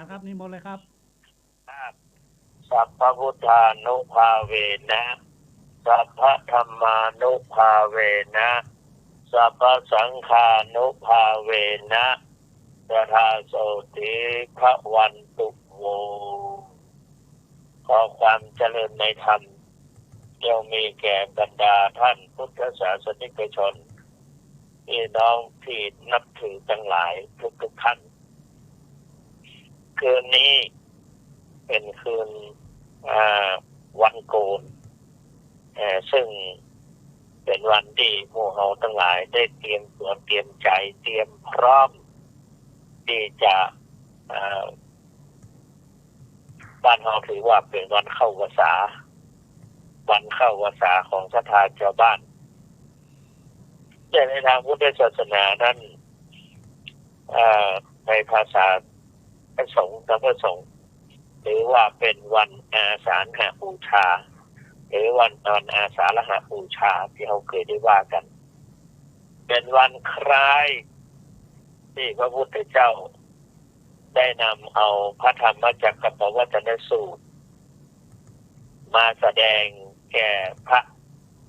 ารย์ครับนิมนต์เลยครับสัพพพุทธานุภาเวนะสัพพธรรมานุภาเวนะสัพพสังฆานุภาเวนะตถาโสติภวันตุโวขอความเจริญในธรรมจงมีแก่บรรดาท่านพุทธศาสนิกชนพี่น้องที่นับถือทั้งหลายทุกท่านคืนนี้เป็นคืนวันโกนซึ่งเป็นวันที่หมู่เฮาทั้งหลายได้เตรียมตัวเตรียมใจเตรียมพร้อมที่จะบ้านเฮาถือว่าเป็นวันเข้าพรรษาวันเข้าพรรษาของศรัทธาชาวบ้านแต่ในทางพุทธศาสนานั้นในภาษาพระสงฆ์หรือว่าเป็นวันอาสาฬหบูชาหรือวันอาสาฬหบูชาที่เราเคยได้ว่ากันเป็นวันคล้ายที่พระพุทธเจ้าได้นำเอาพระธรรมจักรปวัตตนสูตรมาแสดงแก่พระ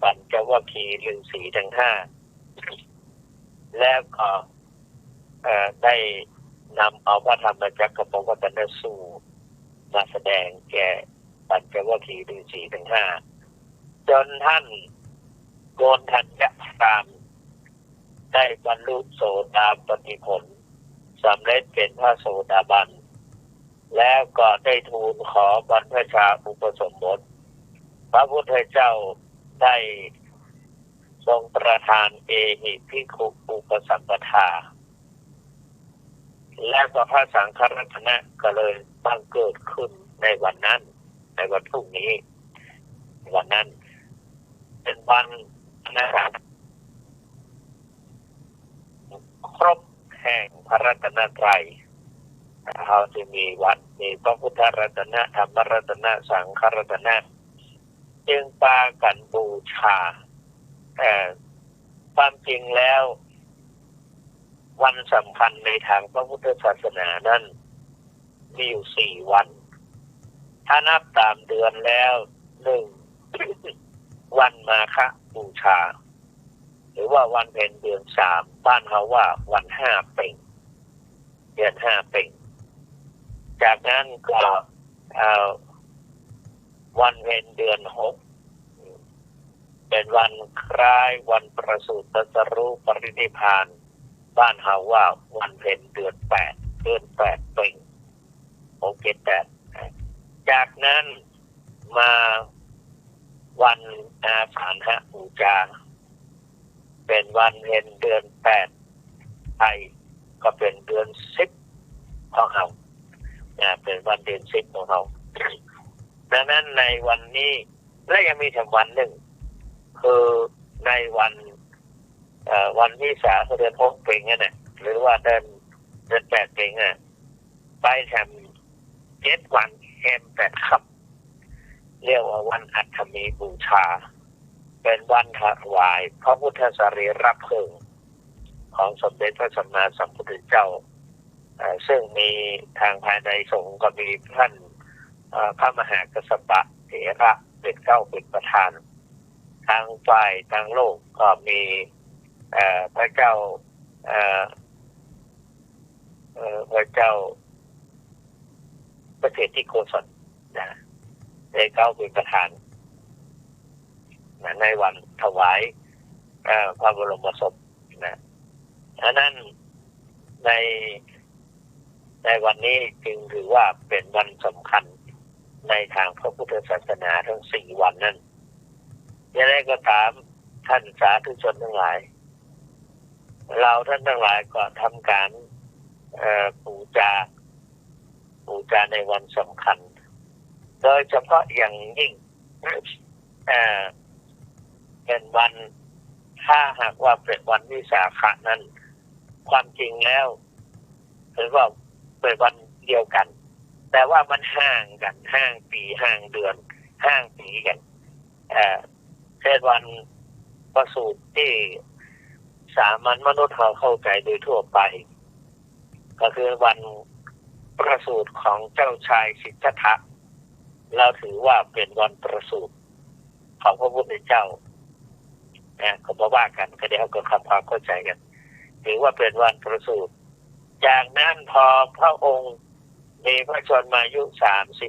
ปัญจวัคคีย์ฤาษีทั้งห้าแล้วก็ได้นำเอาพระธรรมจักรปวัตตนสูตรมาแสดงแก่ปัญจวัคคีย์ฤาษีทั้งห้าจนท่านโกณฑัญญพราหมณ์ได้บรรลุโสดาปัตติผลสำเร็จเป็นพระโสดาบันแล้วก็ได้ทูลขอบรรพชาอุปสมบทพระพุทธเจ้าได้ทรงประทานเอหิภิกขุอุปสัมปทาและก็พระสังฆรัตนะก็เลยบังเกิดขึ้นในวันนั้นในวันพรุ่งนี้วันนั้นเป็นวันนะครับครบแห่งพระรัตนตรัยเราจะมีวัดมีพระพุทธรัตนะธรรมรัตนะสังฆรัตนะจึงปากันบูชาความจริงแล้ววันสำคัญในทางพระพุทธศาสนานั้นมีอยู่4วันถ้านับตามเดือนแล้ว1วันมาฆบูชาหรือว่าวันเพ็ญเดือน3บ้านเขาว่าวัน5เพ็ญเดือน5เพ็ญจากนั้นก็วันเพ็ญเดือน6เป็นวันคล้ายวันประสูติตรัสรู้ปรินิพพานบ้านเขาว่าวันเพ็ญเดือน8เพ็ญ6 7 8จากนั้นมาวันอาสาฬหบูชาเป็นวันเพ็ญเดือน8ไทยก็เป็นเดือน10ของเราเป็นวันเดือน10ของเราดังนั้นในวันนี้และยังมีถึงวันหนึ่งคือในวันที่3เดือน6เป็นนั่นน่ะหรือว่าเดือน8เป็นไปทำ7วันแฮม8ค่ำเรียกว่าวันอัฐมีบูชาเป็นวันถวายพระพุทธสรีระเพลิงของสมเด็จพระสัมมาสัมพุทธเจ้าซึ่งมีทางภายในสงฆ์ก็มีท่านพระมหากัสสปะเถระเป็นเป็นประธานทางฝ่ายทางโลกก็มีพระเจ้าประเทศที่โกศลได้เป็นประธานในวันถวายพระบรมศพอันนั้นในวันนี้จึงถือว่าเป็นวันสำคัญในทางพระพุทธศาสนาทั้ง4วันนั้นอย่างไรก็ตามท่านสาธุชนทั้งหลายเราท่านทั้งหลายก็ทำการบูชาในวันสำคัญโดยเฉพาะอย่างยิ่งเป็นวันถ้าหากว่าเป็นวันวิสาขะนั้นความจริงแล้วถือว่าเป็นวันเดียวกันแต่ว่ามันห่างกันห่างปีห่างเดือนห่างปีกันเช่นวันประสูติที่สามัญมนุษย์เราเข้าใจโดยทั่วไปก็คือวัน ประสูติของเจ้าชายสิทธัตถะเราถือว่าเป็นวันประสูติของพระพุทธเจ้าก็มาว่ากันก็เดี๋ยวก็ทำความเข้าใจกันถือว่าเป็นวันประสูติจากนั้นพอพระองค์มีพระชนมายุ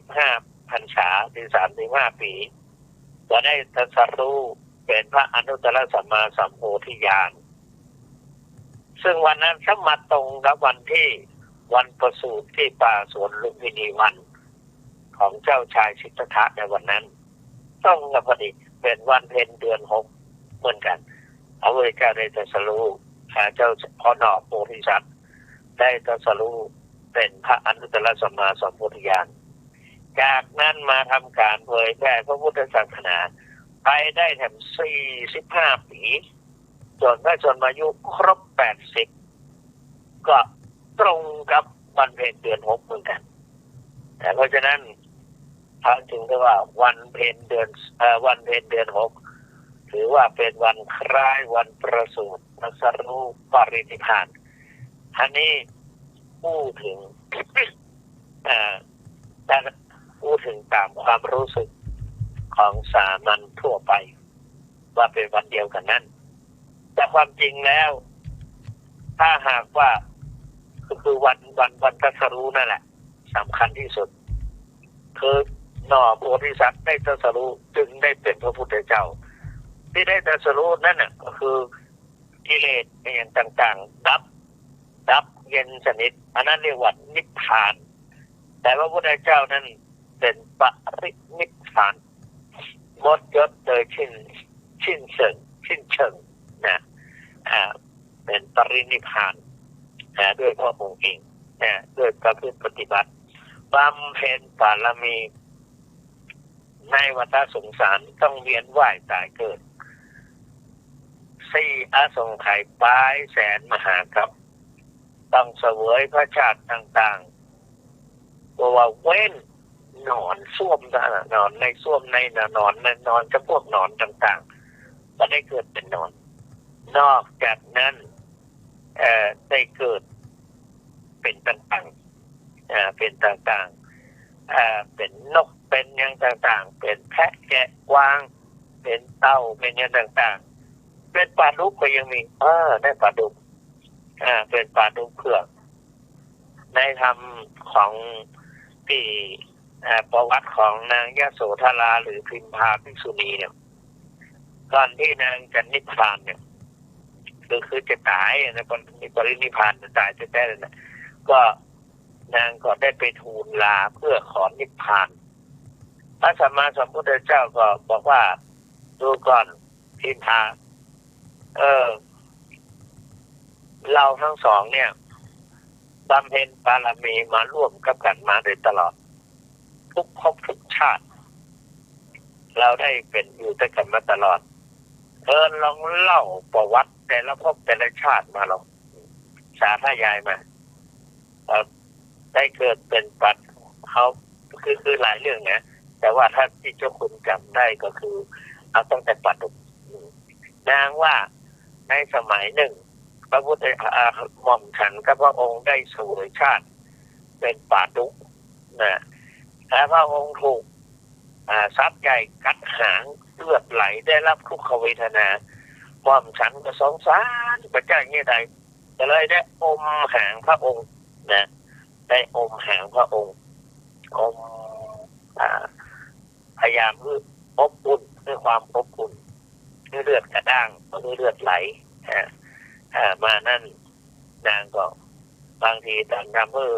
35 พรรษาหรือ35 ปีก็ได้ตรัสรู้เป็นพระอนุตตรสัมมาสัมโพธิญาณซึ่งวันนั้นสมมาตรงกับวันที่วันประสูติที่ป่าสวนลุมพินีวันของเจ้าชายสิทธัตถะในวันนั้นต้องกับพอดีเป็นวันเพ็ญเดือน 6เหมือนกันพระพุทธเจ้าได้ตรัสรู้เจ้าพ่อหนอโพธิสัตว์ได้ตรัสรู้เป็นพระอนุตตรสัมมาสัมโพธิญาณจากนั้นมาทำการเผยแพร่พระพุทธศาสนาไปได้ถึง45 ปีจนพระชนมายุครบ80ก็ตรงกับวันเพ็ญเดือน 6เหมือนกันแต่เพราะฉะนั้นท่านจึงเรียกว่าวันเพ็ญเดือน6ถือว่าเป็นวันคล้ายวันประสูติตรัสรู้ปรินิพพานอันนี้พูดถึงพูดถึงตามความรู้สึกของสามัญทั่วไปว่าเป็นวันเดียวกันนั้นแต่ความจริงแล้วถ้าหากว่าคือวันตรัสรู้นั่นแหละสำคัญที่สุดคือหน่อโพธิสัตว์ได้ตรัสรู้จึงได้เป็นพระพุทธเจ้าที่ได้ตรัสรู้นั่นน่ะก็คือกิเลสอย่างต่างๆดับเย็นสนิทอันนั้นเรียกว่านิพพานแต่พระพุทธเจ้านั้นเป็นปรินิพพานหมดยศโดยสิ้นเชิงนะเป็นปรินิพพานด้วยพระองค์เองด้วยประพฤติปฏิบัติบำเพ็ญบารมีในวัฏสงสารต้องเวียนว่ายตายเกิด4 อสงไขยปลายแสนมหากัปต้องเสวยพระชาติต่างๆตัวเว้นนอนส้วมนอนในส้วมในนอนกับพวกนอนต่างๆก็ได้เกิดเป็นนอนนอกจากนั้นได้เกิดเป็นต่างๆเป็นต่างๆเป็นนกเป็นอย่างต่างๆเป็นแพะแกะกวางเป็นเต่าเป็นอย่างต่างๆเป็นปลาดุกก็ยังมีได้ปลาดุกเป็นปลาดุกเผือกในธรรมของที่ประวัติของนางยโสธราหรือพิมพาภิกษุณีเนี่ยก่อนที่นางจะนิพพานเนี่ยคือจะตายนะปรินิพพานจะตายจะได้เลยนะก็นางก็ได้ไปทูลลาเพื่อขอนิพพานพระสัมมาสัมพุทธเจ้าก็บอกว่าดูก่อนพิมพาเราทั้งสองเนี่ยบำเพ็ญบารมีมาร่วมกับกันมาโดยตลอดทุกภพทุกชาติเราได้เป็นอยู่ด้วยกันมาตลอดลองเล่าประวัติแต่ละภพแต่ละชาติมาลองสาธยายมาได้เกิดเป็นปัดเขาคือหลายเรื่องนะแต่ว่าถ้าที่เจ้าคุณจำได้ก็คือเอาตั้งแต่ปัดนางว่าในสมัยหนึ่งพระพุทธหม่อมฉันกับพระองค์ได้เสวยชาติเป็นป่าดุกนะแต่พระองค์ถูกทรัพย์ใหญ่กัดหางเลือดไหลได้รับทุกขเวทนาหม่อมฉันก็สงสารพระเจ้าอย่างนี้ใดก็เลยได้อมหางพระองค์นะได้อมหางพระองค์พยายามคืออบอุ่นด้วยความอบอุ่นด้วยเลือดกระด้างด้วยเลือดไหลมานั่นนางก็บางทีตามนำเพื่อ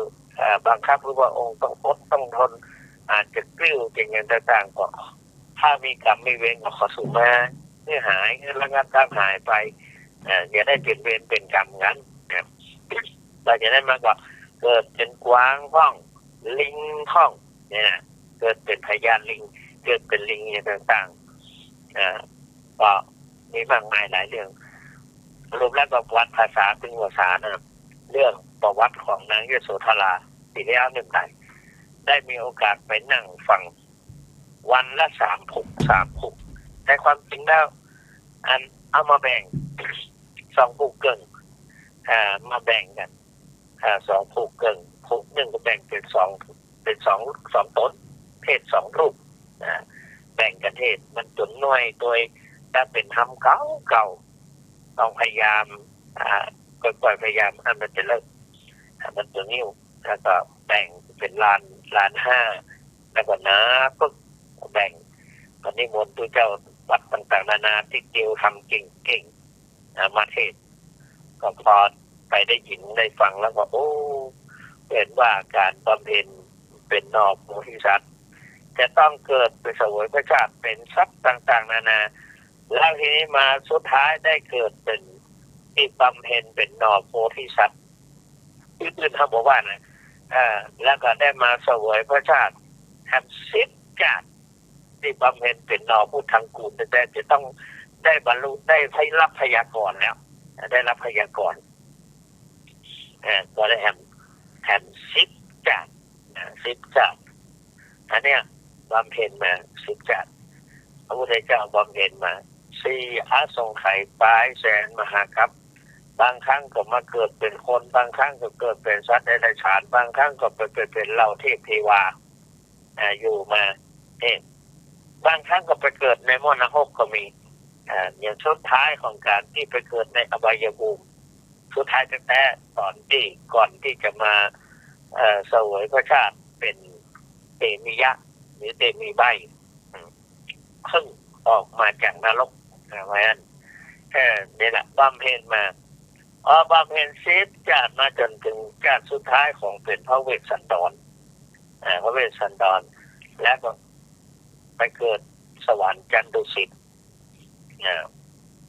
บางครั้งพระองค์ต้องอดต้องทนอาจจะกลิ้วจริงอย่างต่างๆก็ถ้ามีกรรมไม่เว้นก็ขอสู่มาเมื่อหายระงับการหายไปอย่าได้เป็นเวรเป็นกรรมงั้นเราจะได้มาก็เกิดเป็นกวางห้องลิงห้องเนี่ยเกิดเป็นพญาลิงเกิดเป็นลิงอย่างต่างๆก็มีมากมายหลายเรื่องรวมแล้วก็วัดภาษาเป็นภาษานะเรื่องประวัติของนางยโสธราที่แล้วหนึ่งได้มีโอกาสไปนั่งฟังวันละ3 ปุกแต่ความจริงแล้วเอามาแบ่ง2 ปุกเกินมาแบ่งกัน2 ปุกเกิน ภูมิหนึ่งก็แบ่งเป็นสองตนเทศสองรูปแบ่งกันเทศมันจนหน่วยโดยถ้าเป็นทำเก่าต้องพยายามค่อยๆพยายามอันมันจะเลิกมันตัวนิ้วแล้วก็แบ่งเป็นล้านห้าแล้วก็นะก็แบ่งตอนนี้มนต์ตัวเจ้าวัดต่างๆนานาที่เกี่ยวทำเก่งมาเทศก็พอไปได้ยินได้ฟังแล้วก็โอ้เห็นว่าการบำเพ็ญเป็นนอกโพธิสัตว์จะต้องเกิดไปเสวยพระชาติเป็นทรัพย์ต่างๆนานาแล้วทีนี้มาสุดท้ายได้เกิดเป็นที่บำเพ็ญเป็นนอกโพธิสัตว์อื่นๆเขาบอกว่านะแล้วก็ได้มาเสวยพระชาติแทบ10 ชาติที่บำเพ็ญเป็นนอผู้ทางกูลแต่จะต้องได้บรรลุได้ให้รับพยากรณ์แล้วได้รับพยากรณ์ก็ได้แฮม10 ชาติ10 ชาติอันเนี้ยบำเพ็ญมา10 ชาติพระพุทธเจ้าบำเพ็ญมา4 อสงไขยปลายแสนมหากัปบางครั้งก็มาเกิดเป็นคนบางครั้งก็เกิดเป็นสัตว์เดรัจฉานบางครั้งก็เป็นเหล่าเทพเทวาอยู่มาบางครั้งก็ไปเกิดในมรณะก็มีอย่างสุดท้ายของการที่ไปเกิดในอบายภูมิสุดท้ายแต่ก่อนที่จะมาเสวยพระชาติเป็นเตมิยะหรือเตมีใบขึ้นออกมาจากนรกเพราะฉะนั้นนี่แหละบำเพ็ญมาบำเพ็ญ10 ชาติมาจนถึงชาติสุดท้ายของเป็นพระเวสสันดรพระเวสสันดรแล้วก็ไปเกิดสวรรค์ชั้นดุสิต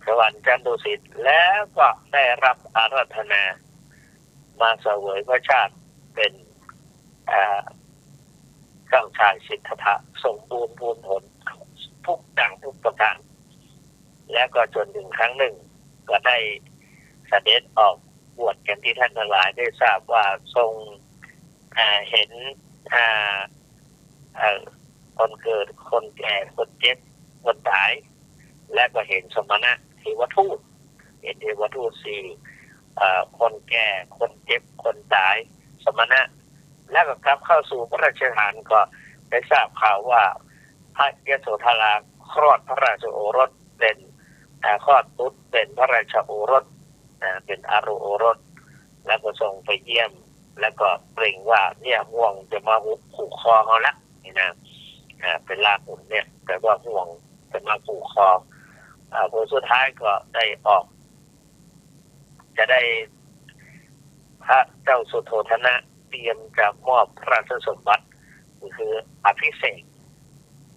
สวรรค์ชั้นดุสิตแล้วก็ได้รับอาราธนามาเสวยพระชาติเป็นเจ้าชายสิทธัตถะสมบูรณ์พูนผลทุกอย่างทุกประการแล้วก็จนถึงครั้งหนึ่งก็ได้เสด็จออกบวชกันที่ท่านทั้งหลายได้ทราบว่าทรงเห็นคนเกิดคนแก่คนเจ็บคนตายและก็เห็นสมณะเทวทูตเห็นเทวทูตคนแก่คนเจ็บคนตายสมณะแล้วก็กลับเข้าสู่พระราชฐานก็ได้ทราบข่าวว่าพระยโสธราคลอดพระราชโอรสเป็นคลอดบุตรเป็นพระราชโอรสเป็นอารุโอรสแล้วก็ส่งไปเยี่ยมแล้วก็เกรงว่าเนี่ยห่วงจะมาผูกคอเขาละนี่นะเป็นลากหุ่นเนี่ยแต่ว่าห่วงจะมาผูกคอผลสุดท้ายก็ได้ออกจะได้พระเจ้าสุโธทนะเตรียมจะมอบพระราชสมบัติคืออภิเษก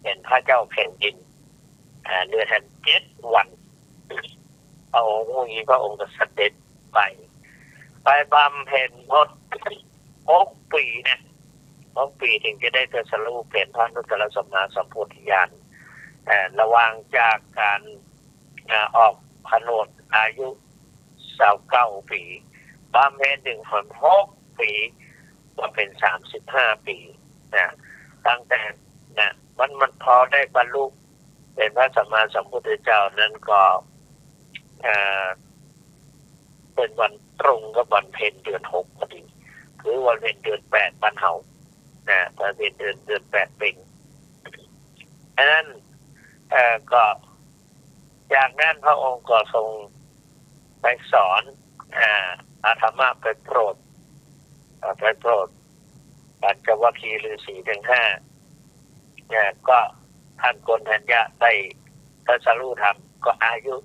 เป็นพระเจ้าแผ่นดินเดือน7 วันพระองค์พระองค์ก็เสด็จไปบำเพ็ญพจน์6 ปีนะ6 ปีถึงจะได้ตรัสรู้เป็นพระอนุตตรสัมมาสัมโพธิญาณระหว่างจากการออกผนวดอายุ29 ปีบำเพ็ญถึง6 ปีก็เป็น35 ปีนะตั้งแต่นะมันพอได้บรรลุเป็นพระสัมมาสัมพุทธเจ้านั้นก็เป็นวันตรงกับวันเพ็ญเดือน6พอดีหรือวันเพ็ญเดือน8บ้านเฮาวันเพ็ญเดือน8เป็นอันนั้นก็จากนั้นพระองค์ก็ทรงไปสอนอาธรรมะไปโปรดปัญจวัคคีย์ฤาษีทั้ง5ก็ท่านโกณฑัญญะได้ตรัสรู้ธรรมก็อายุ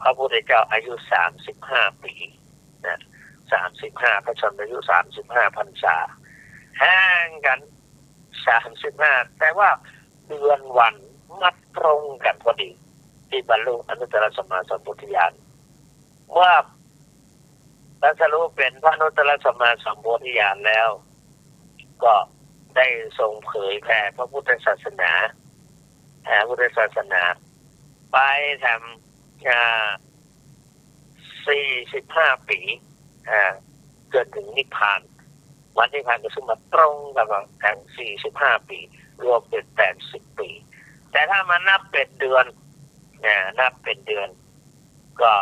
พระพุทธเจ้าอายุ35 ปีนะ35พระชนมายุ35 พรรษาห่างกัน35แต่ว่าเดือนวันมัดตรงกันพอดีที่บรรลุอนุตตรสัมมาสัมพุทธญาณเมื่อตรัสรู้เป็นพระอนุตตรสัมมาสัมโพธิญาณแล้วก็ได้ทรงเผยแผ่พระพุทธศาสนาไปทำ45 ปีเกิดถึงนิพพานวันนิพพานก็สมมาตรงกับการ45 ปีรวมเป็น80 ปีแต่ถ้ามานับเป็นเดือนก็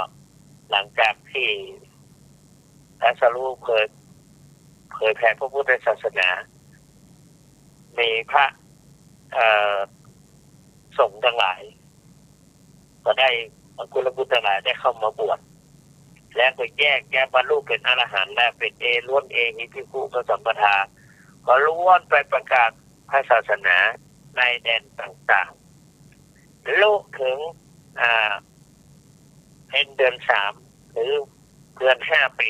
หลังจากที่ตรัสรู้เกิด เผยแผ่พระพุทธศาสนามีพระสงฆ์ทั้งหลายก็ได้กุลบุตรทั้งหลายได้เข้ามาบวชและก็แยกบรรลุเป็นอรหันต์และเป็นล้วนหิภิกขุพระสัมปทาก็ล้วนไปประกาศพระศาสนาในแดนต่างๆลูกถึงเป็นเดือน3หรือเดือน5ปี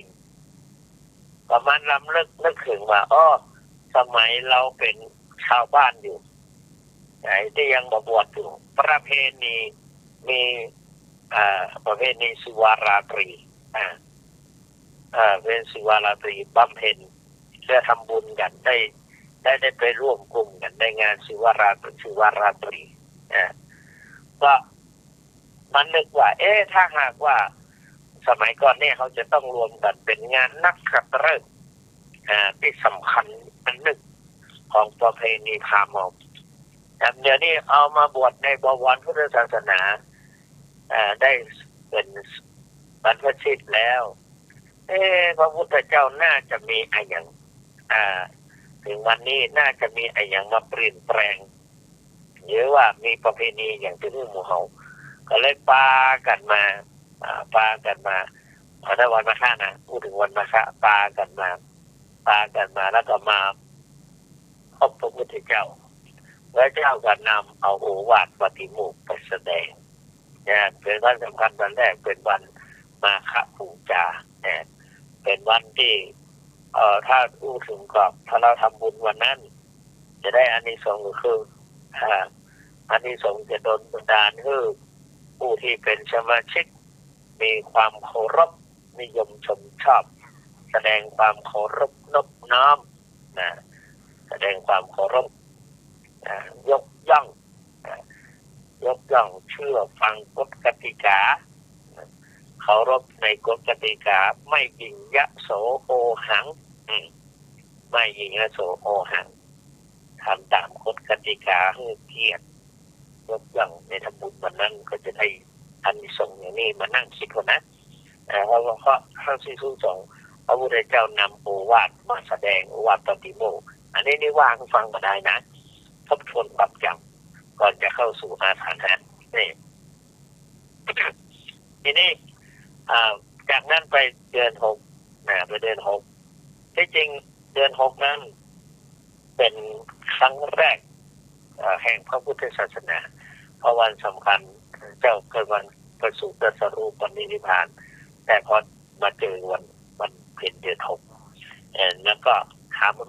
ประมาณลำนึกถึงว่าสมัยเราเป็นชาวบ้านอยู่ไหนที่ยังบวชอยู่ประเพณีมีประเพณีศิวาราตรีเป็นศิวาราตรีบำเพ็ญเพื่อทำบุญกันได้ไปร่วมกลุ่มกันในงานศิวาราตรีก็มันนึกว่าถ้าหากว่าสมัยก่อนเนี่ยเขาจะต้องรวมกันเป็นงานนักขัตฤกษ์ที่สำคัญอันหนึ่งของประเพณีพราหมณ์เดี๋ยวนี้เอามาบวชในบวรพุทธศาสนาได้เป็นบรรพชิตแล้วพระพุทธเจ้าน่าจะมีอะไรอย่างถึงวันนี้น่าจะมีอะไรอย่างมาเปลี่ยนแปลงหรือว่ามีประเพณีอย่างที่หมู่เฮาก็เลยปากันมาถ้าวันมาฆะนะพูดถึงวันมาฆะปากันมาแล้วก็มาพบพระพุทธเจ้าพระเจ้าก็นำเอาโอวาทปฏิโมกข์ไปแสดงเป็นวันสำคัญวันแรกเป็นวันมาฆบูชาเป็นวันที่ถ้าพูดถึงก็ถ้าเราทำบุญวันนั้นจะได้อานิสงส์ก็คืออานิสงส์จะโดนบันดาลให้ผู้ที่เป็นสมาชิกมีความเคารพนิยมชมชอบแสดงความเคารพนอบน้อมแสดงความเคารพยกย่องเชื่อฟังกฎกติกาเคารพในกฎกติกาไม่ยิงยโสโอหังไม่ยิงยโสโอหังทำตามกฎกติกาให้เกียรติยกย่องในทำบุญวันนั้นก็จะได้อานิสงส์อย่างนี้มานั่งคิดว่านะเพราะข้าที่สองพระพุทธเจ้านำโอวาทมาแสดงโอวาทปฏิโมกข์อันนี้ว่างฟังมาได้นะทบทวนความจำก่อนจะเข้าสู่อาถรรพ์นี่ทีนี้จากนั้นไปเดือน6ไปเดือน6ที่จริงเดือน6นั้นเป็นครั้งแรกแห่งพระพุทธศาสนาเพราะวันสำคัญเจ้าเกิดวันประสูติตรัสรู้ปณิพพานแต่พอมาเจอวันเพ็ญเดือน6แล้วก็ถามว่า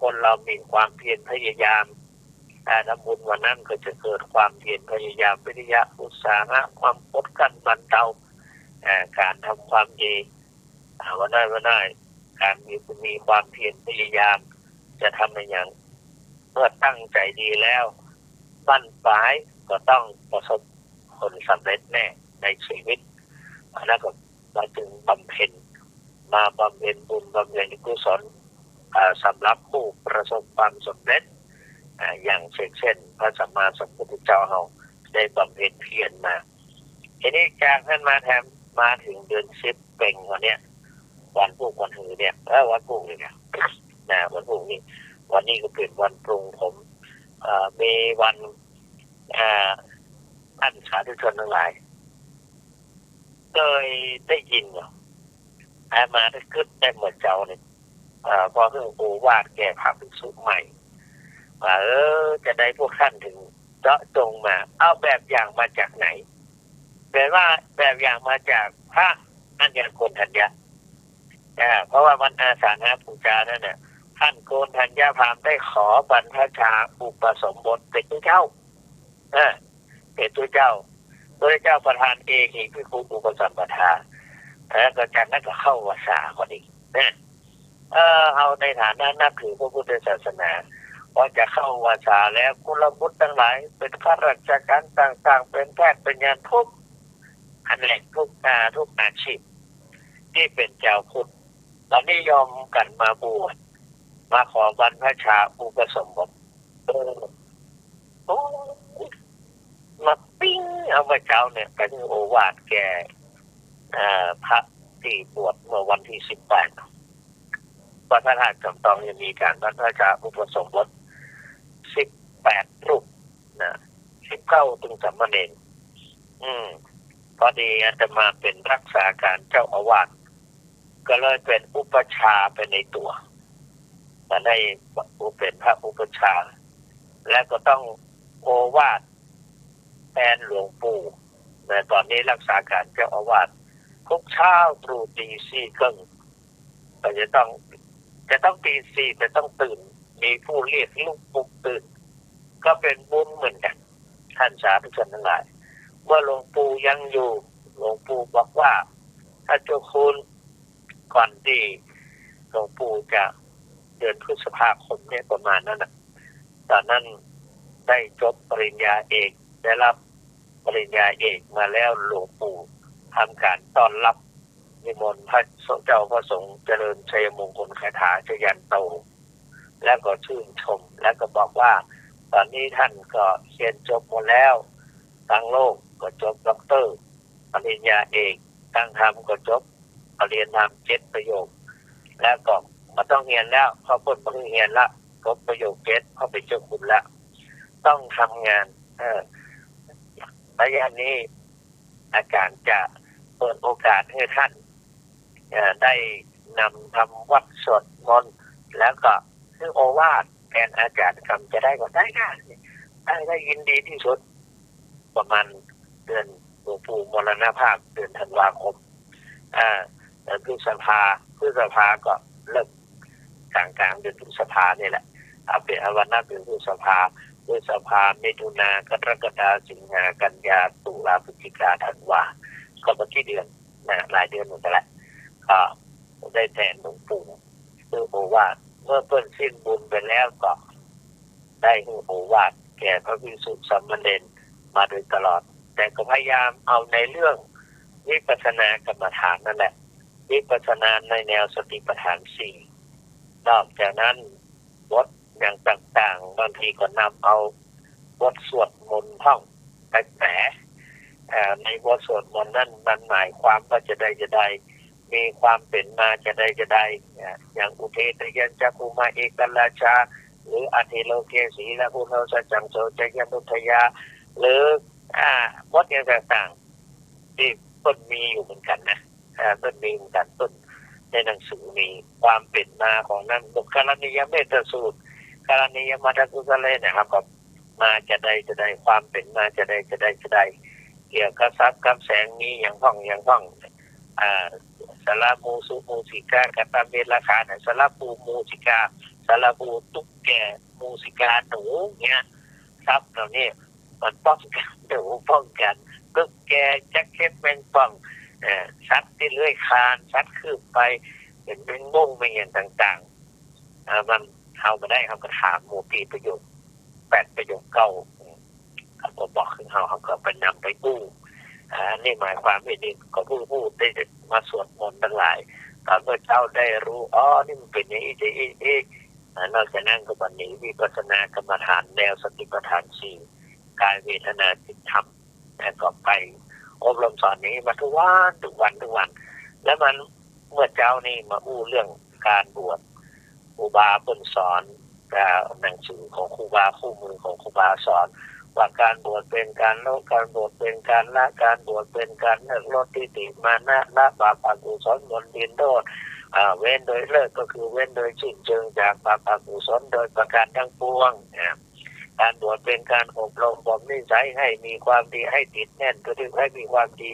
คนเรามีความเพียรพยายามทำบุญวันนั้นก็จะเกิดความเพียรพยายามวิริยะอุตสาหะความอดกลั้นบรรเทาการทำความดีวันได้การมีความเพียรพยายามจะทำอะไรอย่างเมื่อตั้งใจดีแล้วบั้นปลายก็ต้องประสบผลสำเร็จแน่ในชีวิตแล้วก็เราจึงบำเพ็ญบุญบำเพ็ญกุศลสำหรับผู้ประสบความสำเร็จอย่างเช่นพระสัมมาสัมพุทธเจ้าเราได้บำเพ็ญเพียรมาทีนี้จากนั้นมาถึงเดือน10เป็นวันเนี้ยวันพวกวันหือเนี่ยวันพวกนี่เนี่ยวันพวกนี้วันนี้ก็เป็นวันปรงผมมีวันท่านสาธุชนทั้งหลายเคยได้ยินเหรอมาได้ขึ้นได้เหมือนเจ้าเนี่ยพอถึงโอวาทแก่พระภิกษุใหม่ว่าจะได้พวกท่านถึงเจาะจงมาเอาแบบอย่างมาจากไหนแปลว่าแบบอย่างมาจากพระอัญญโกณทัญญะเพราะว่าวันอาสาฬหบูชานั่นน่ะท่านโกณทัญญาพราหมณ์ได้ขอบรรพชาอุปสมบทเป็นตัวเจ้าเป็นตัวเจ้าประธานเอหิภิกขุอุปสัมปทาแล้วก็จากนั้นก็เข้าวาสาคนอีกเอาในฐานะนับถือพระพุทธศาสนาพอจะเข้าวาสาแล้วกุลบุตรทั้งหลายเป็นข้าราชการต่างๆเป็นแพทย์เป็นยานทุกอันแหล่งทุกอาชีพที่เป็นเจ้าพุทธตอนนี้ยอมกันมาบวชมาขอบรรพชาอุปสมบทมาปิ้งเอาพระเจ้าเนี่ยเป็นโอวาทแก่พระที่บวชเมื่อวันที่18 วัดพระธาตุจอมทองยังมีการบรรพชาอุปสมบท18 รูปนะ19ถึงสามเณรพอดีอาตมาเป็นรักษาการเจ้าอาวาสก็เลยเป็นอุปชาไปในตัวแต่ได้เป็นพระอุปชาและก็ต้องโอวาทแทนหลวงปู่ในตอนนี้รักษาการเจ้าอาวาสทุกเช้าตรู่ตี 4:30ก็จะต้องตี 4จะต้องตื่นมีผู้เรียกลูกปลุกตื่นก็เป็นบุญเหมือนกันท่านสาธุชนทั้งหลายเมื่อหลวงปู่ยังอยู่หลวงปู่บอกว่าถ้าเจ้าคุณก่อนที่หลวงปู่จะเดือนพฤษภาคมเนี่ยประมาณนั้นนะตอนนั้นได้จบปริญญาเอกได้รับปริญญาเอกมาแล้วหลวงปู่ทำการต้อนรับนิมนต์พระเจ้าพระสงฆ์เจริญชัยมงคลคาถาชยันโตแล้วก็ชื่นชมแล้วก็บอกว่าตอนนี้ท่านก็เรียนจบหมดแล้วทั้งโลกก็จบด็อกเตอร์ปริญญาเอกทั้งธรรมก็จบปริญญาธรรม7 ประโยคแล้วก็มาต้องเรียนแล้วพอพ้นปริญญาละครบประโยค7พอไปเจ้าคุณแล้วต้องทำงานระยะนี้อาจารย์จะเปิดโอกาสให้ท่านได้นำทำวัดสวดมนต์แล้วก็คือโอวาทแทนอาจารย์คำจะได้ก็ได้ได้ยินดีที่สุดประมาณเดือนหลวงปู่มรณภาพเดือนธันวาคมพฤษภาก็เริ่มกลางเดือนพฤษภาเนี่ยแหละเอาเป็นวันนับเป็นพฤษภามิถุนากรกฎาสิงหากันยาตุลาพฤศจิกาธันวาก็เป็นที่เดือนนะหลายเดือนหมดแล้วก็ได้แทนหลวงปู่คือโอวาทเมื่อเพิ่นสิ้นบุญไปแล้วก็ได้โอวาทแก่พระภิกษุสามเณรมาโดยตลอดแต่ก็พยายามเอาในเรื่องวิปัสสนากรรมฐานนั่นแหละวิปัสสนาในแนวสติปัฏฐาน4นอกจากนั้นบทอย่างต่างๆบางทีก็นำเอาบทสวดมนต์ท่องไปแปลในบทสวดมนต์นั้นมันหมายความว่าจะได้มีความเป็นมาจะได้อย่างอุเทตยัญจักขุมาเอกราชาหรืออธิโลเกสีและพุทธสัจจังโสจยนุทยาหรือบทอย่างต่างๆที่ต้นมีอยู่เหมือนกันนะต้นมีเหมือนกันต้นในหนังสือมีความเป็นมาของนั้นบุคคลนิยเมตสูตรกรณียมัตตุสเลนะครับก็มาจะได้ความเป็นมาจะได้เกี่ยวกับทรัพย์กับแสงนี้อย่างห้องสารามูสุมูสิกากตเมราคาสาราปูมูสิกาสาราปูตุ๊กแกมูสิกาหนูเนี่ยทรัพย์เหล่านี้มันป้องกันหนูป้องกันตุ๊กแกจักเก็ตแมงป่องสัตว์ที่เลื้อยคลานสัตว์คืบไปเป็นแมงมุมเป็นอย่างต่างๆมันเขามาได้เขาก็ถามหมู่ปีประโยค8 ประโยคเก้าเขาก็บอกขึ้นเขาก็ไปนำไปกู้นี่หมายความว่านี่ก็ผู้ได้มาสวดมนต์ทั้งหลายตอนเมื่อเจ้าได้รู้นี่มันเป็นอย่างนี้นอกจากนั้นก็วันนี้วิปัสสนากรรมฐานแนวสติปัฏฐาน4กายเวทนาจิตธรรมแล้วก็ไปอบรมสอนนี้มาทุกวันแล้วมันเมื่อเจ้านี่มาอู้เรื่องการบวชครูบาเพิ่นสอนหนังสือของครูบาคู่มือของครูบาสอนว่าการบวชเป็นการละการบวชเป็นการละการบวชเป็นการเลิกลดทิฏฐิมานะละบาปอกุศลบนดินโทษเว้นโดยเลิกก็คือเว้นโดยสิ้นเชิงจากบาปอกุศลโดยประการทั้งปวงการบวชเป็นการอบรมบ่มนิสัยให้มีความดีให้ติดแน่นก็คือให้มีความดี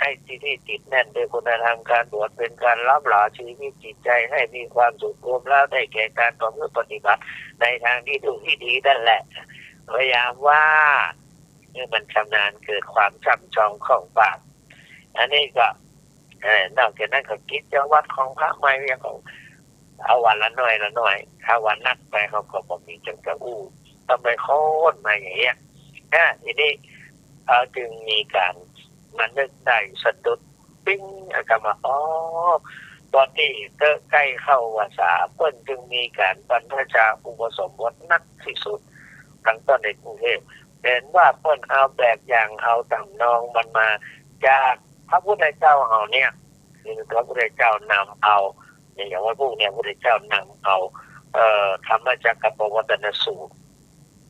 ให้ที่ติดแน่นโดยคุณธรรมการบวชเป็นการล้ำหล่อชีวิตจิตใจให้มีความสุขรวมแล้วได้แก่การต่อเมื่อปฏิบัติในทางที่ถูกที่ดีนั่นแหละพยายามว่าเมื่อมันชำนาญเกิดความช่ำชองของปากอันนี้ก็นอกจากนั้นก็กิจวัตรของพระไม่ยังของเอาวันละหน่อยถ้าวันนัดไปเขาก็บอกมีจังกะอู้ทำไมโค่นมาอย่างเงี้ยทีนี้จึงมีการมันนึกได้สะดุดปิ้งกลับมาตอนที่ใกล้เข้าพรรษาเพิ่นจึงมีการบรรพชาอุปสมบทนักที่สุดทั้งต้นในกรุงเทพเห็นว่าเพิ่นเอาแบบอย่างเอาตำนองมันมาจากพระพุทธเจ้าเฮาเนี่ยคือพระพุทธเจ้านำเอา อย่างว่าพวกเนี่ยพระพุทธเจ้านำเอาธรรมจักรปวัตตนสูตร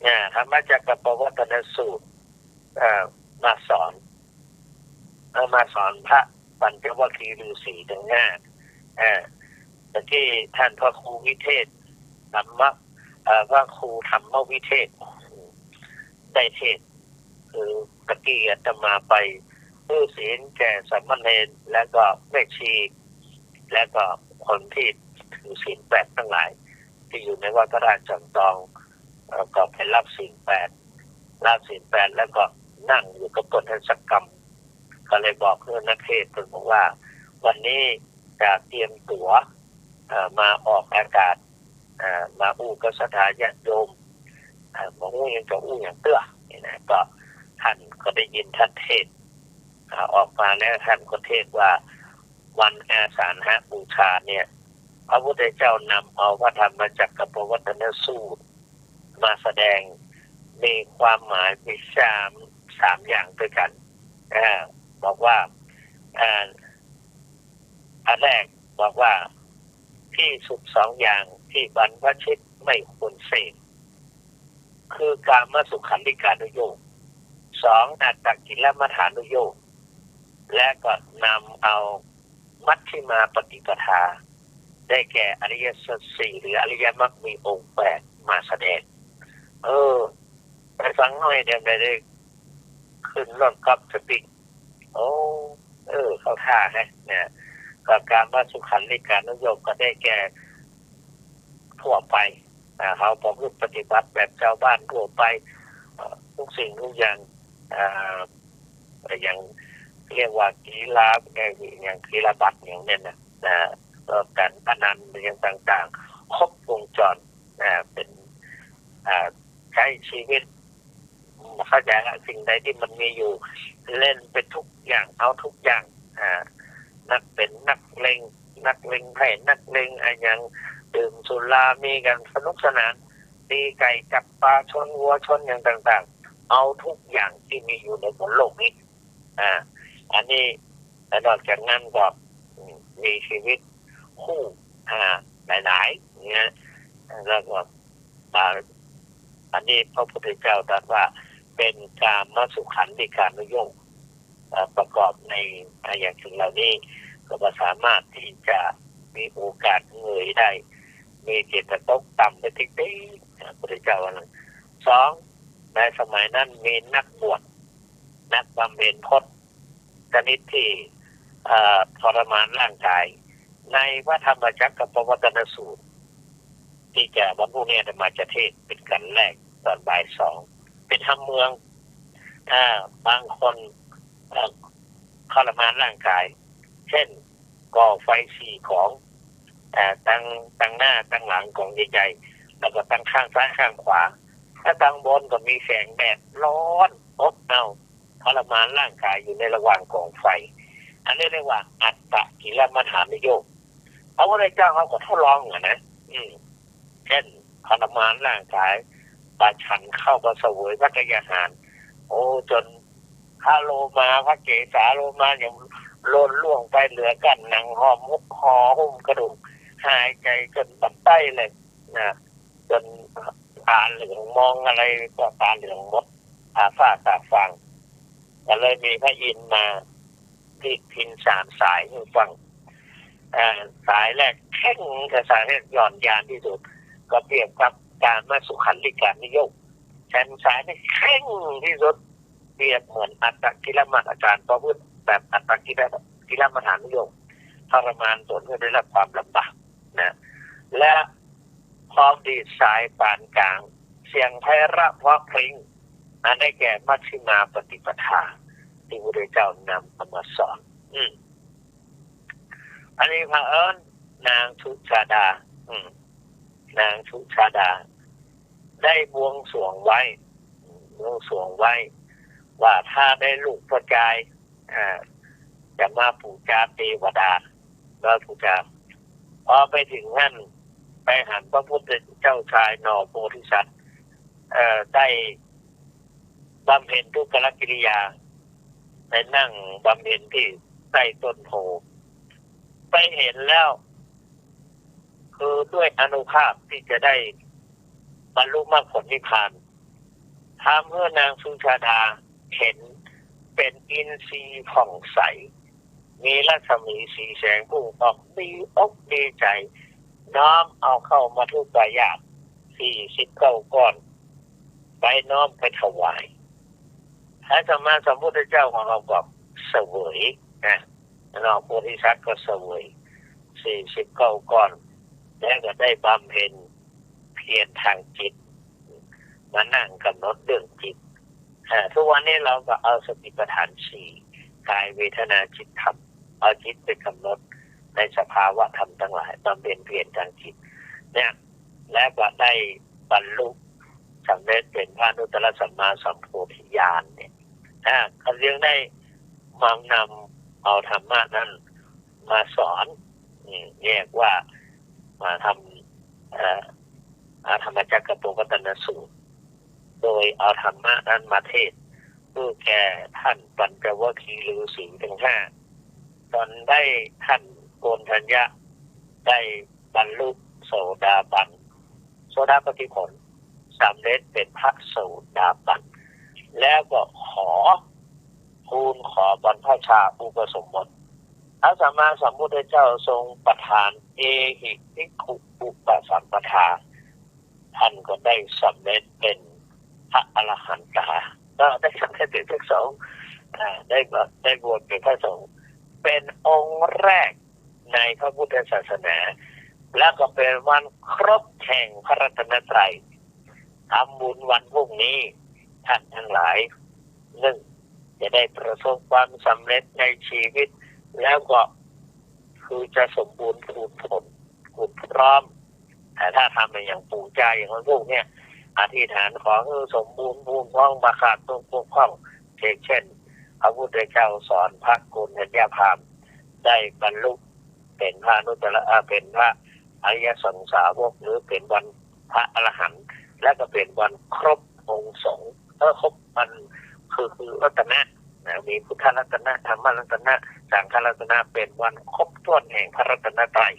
เนี่ยธรรมจักรปวัตตนสูตรมาสอนพระปัญจวัคคีย์ฤาษีทั้งห้าแต่ที่ท่านพระครูวิเทศธรรมะพระครูธรรมวิเทศได้เทศคือตะกี้อาตมาไปผู้ศีลแก่สามเณรแล้วก็แม่ชีแล้วก็คนที่ถือศีล8ทั้งหลายที่อยู่ในวัดพระราชจำลองก็ไปรับศีล8แล้วก็นั่งอยู่กับต้นทัศกรรมก็เลยบอกเพื่อนนักเทศน์บอกว่าวันนี้จะเตรียมตั๋วมาออกอากาศมาอู้กับสถาญาติโยมบอกอู้ยังจะอู้อย่างเตื้อนี่นะก็ท่านก็ได้ยินท่านเทศออกมาแล้วท่านก็เทศว่าวันอาสาฬหบูชาเนี่ยพระพุทธเจ้านำเอาพระธรรมจักรปวัตตนสูตรมาแสดงมีความหมายมีสามอย่างด้วยกันบอกว่าอันแรกบอกว่าที่สุด2อย่างที่บรรพชิตไม่ควรเสพคือกามสุขันธิกานุโยค2อัตตกิลมัฏฐานุโยคและก็นำเอามัชฌิมาปฏิปทาได้แก่อริยสัจ4หรืออริยมรรคมีองค์8มาแสดงไปฟังหน่อยเดี๋ยวได้ขึ้นรถกับสปิงเขาท่าเนี่ยก็การว่าสุขันธิกานุโยคก็ได้แก่ทั่วไปเขาประพฤติปฏิบัติแบบชาวบ้านทั่วไปทุกสิ่งทุกอย่างอย่างเรียกว่ากีฬาอย่างกีฬาบัตรอย่างนี้นะก็การพนันอย่างต่างๆครบวงจรเป็นใช้ชีวิตเข้าใจสิ่งใดที่มันมีอยู่เล่นเป็นทุกอย่างเอาทุกอย่างนักเป็นนักเลงไพ่นักเลงอะไรอย่างดื่มสุรามีกันสนุกสนานตีไก่จับปลาชนวัวชนอย่างต่างๆเอาทุกอย่างที่มีอยู่ในบนโลกนี้อันนี้นอกจากนั้นก็มีชีวิตคู่หลายๆเนี่ยแล้วก็อันนี้พระพุทธเจ้าตรัสว่าเป็นกามสุขันธิกานุโยคประกอบในอย่างสิ่งเหล่านี้ก็สามารถที่จะมีโอกาสเงยได้มีจิตตกต่ำไปติ๊กๆพระพุทธเจ้าว่านั้น2ในสมัยนั้นมีนักบวชนักบำเพ็ญพจน์ชนิดที่ทรมานร่างกายในพระธรรมจักรปวัตตนสูตรที่จะวันพรุ่งนี้มาจะเทศเป็นกันแรกตอนบ่าย2เป็นทำเมืองบางคนทรมานร่างกายเช่นก่อไฟ4ของตั้งหน้าตั้งหลังของใหญ่ๆแล้วก็ตั้งข้างซ้ายข้างขวาถ้าตั้งบนก็มีแสงแดดร้อนอบอ้าวทรมานร่างกายอยู่ในระหว่างกองไฟอันนี้เรียกว่าอัตตกิลมัฏฐานุโยคพระพุทธเจ้าเขาก็ทดลองนะเช่นทรมานร่างกายปาฉันเข้ามาเสวยพระกยาหารจนพระโลมาพระเกศาโลมาอย่างโลนล่วงไปเหลือกันหนังหอมหุบคอหุ้มกระดูกหายใจจนตับไตเลยนะจนตาเหลืองมองอะไรก็ตาเหลืองหมดฝ้าตาฟางก็เลยมีพระอินทร์มาที่พิน3 สายให้ฟังสายแรกแข็งกับสายแรกหย่อนยานที่สุดก็เปรียบกับการมาสุขันธิกานุโยคแขนสายนี่แข็งที่สุดเปรียบเหมือนอัตตกิลมัฏฐอาจารย์ประพฤติแบบอัตตกิลมัฏฐานุโยคทรมานตนเพื่อได้รับความลำบากนะและพร้อมดีสายปานกลางเสียงไพเราะเพราะพริ้งได้แก่มัชฌิมาปฏิปทาที่พระพุทธเจ้านำมาสอนอันนี้พระนางชุชาดาได้บวงสรวงไว้ว่าถ้าได้ลูกพระกายจะมาปูชาเทวดาก็ปูชาพอไปถึงนั่นไปหันพระพุทธเจ้าชายนอโพธิสัตว์ได้บำเพ็ญทุกขกิริยาได้นั่งบำเพ็ญที่ใต้ต้นโพไปเห็นแล้ว คือด้วยอานุภาพที่จะได้บรรลุมรรคผลนิพพานทำให้นางสุชาดาเห็นเป็นอินทรีย์ผ่องใสมีรัศมีสีแสงพุ่งออกดีอกดีใจน้อมเอาเข้ามาทุกประหยัด49 ก้อนไปน้อมไปถวายพระสัมมาสัมพุทธเจ้าของเราก็เสวยนะเราโพธิสัตว์ก็เสวย49 ก้อนแล้วก็ได้บำเพ็ญเพียรทางจิตมานั่งกำหนดเรื่องจิตทุกวันนี้เราก็เอาสติปัฏฐาน4กายเวทนาจิตธรรมเอาจิตไปกำหนดในสภาวะธรรมทั้งหลายบำเพ็ญเพียรทางจิตเนี่ยและก็ได้บรรลุสำเร็จเป็นพระอนุตตรสัมมาสัมโพธิญาณเนี่ยเขาเรียกได้มานำเอาธรรมะนั้นมาสอนเรียกว่ามาทำธรรมจักรกับปวัตตนสูตรโดยเอาธรรมะนั้นมาเทศเพื่อแก่ท่านปัญจวัคคีย์ฤาษีทั้ง 5ตอนได้ท่านโกณฑัญญะได้บรรลุโสดาบันโสดาปัตติผลสำเร็จเป็นพระโสดาบันแล้วก็ขอบรรพชาอุปสมบทพระสัมมาสัมพุทธเจ้าทรงประทานเอหิภิกขุอุปสัมปทาท่านก็ได้สำเร็จเป็นพระอรหันตาก็ได้สำเร็จเป็นพระสงฆ์ได้บวชเป็นพระสงฆ์เป็นองค์แรกในพระพุทธศาสนาแล้วก็เป็นวันครบแห่งพระรัตนตรัยทำบุญวันพรุ่งนี้ท่านทั้งหลายจะได้ประสบความสำเร็จในชีวิตแล้วก็คือจะสมบูรณ์พูนผลพร้อมแต่ถ้าทำอย่างปู่ใจอย่างพวกเนี่ยอธิษฐานขอให้สมบูรณ์พูนพร้อมประขาดตรงพวกข้องเช่นพระพุทธเจ้าสอนพระโกณฑัญญาพราหมณ์ได้บรรลุเป็นพระอนุตตรเป็นพระอริยสงสาวกหรือเป็นวันพระอรหันต์และก็เป็นวันครบองค์สงฆ์ครบมันคือรัตนะมีพุทธรัตนะธรรมรัตนะสังฆรัตนะเป็นวันครบถ้วนแห่งพระรัตนตรัย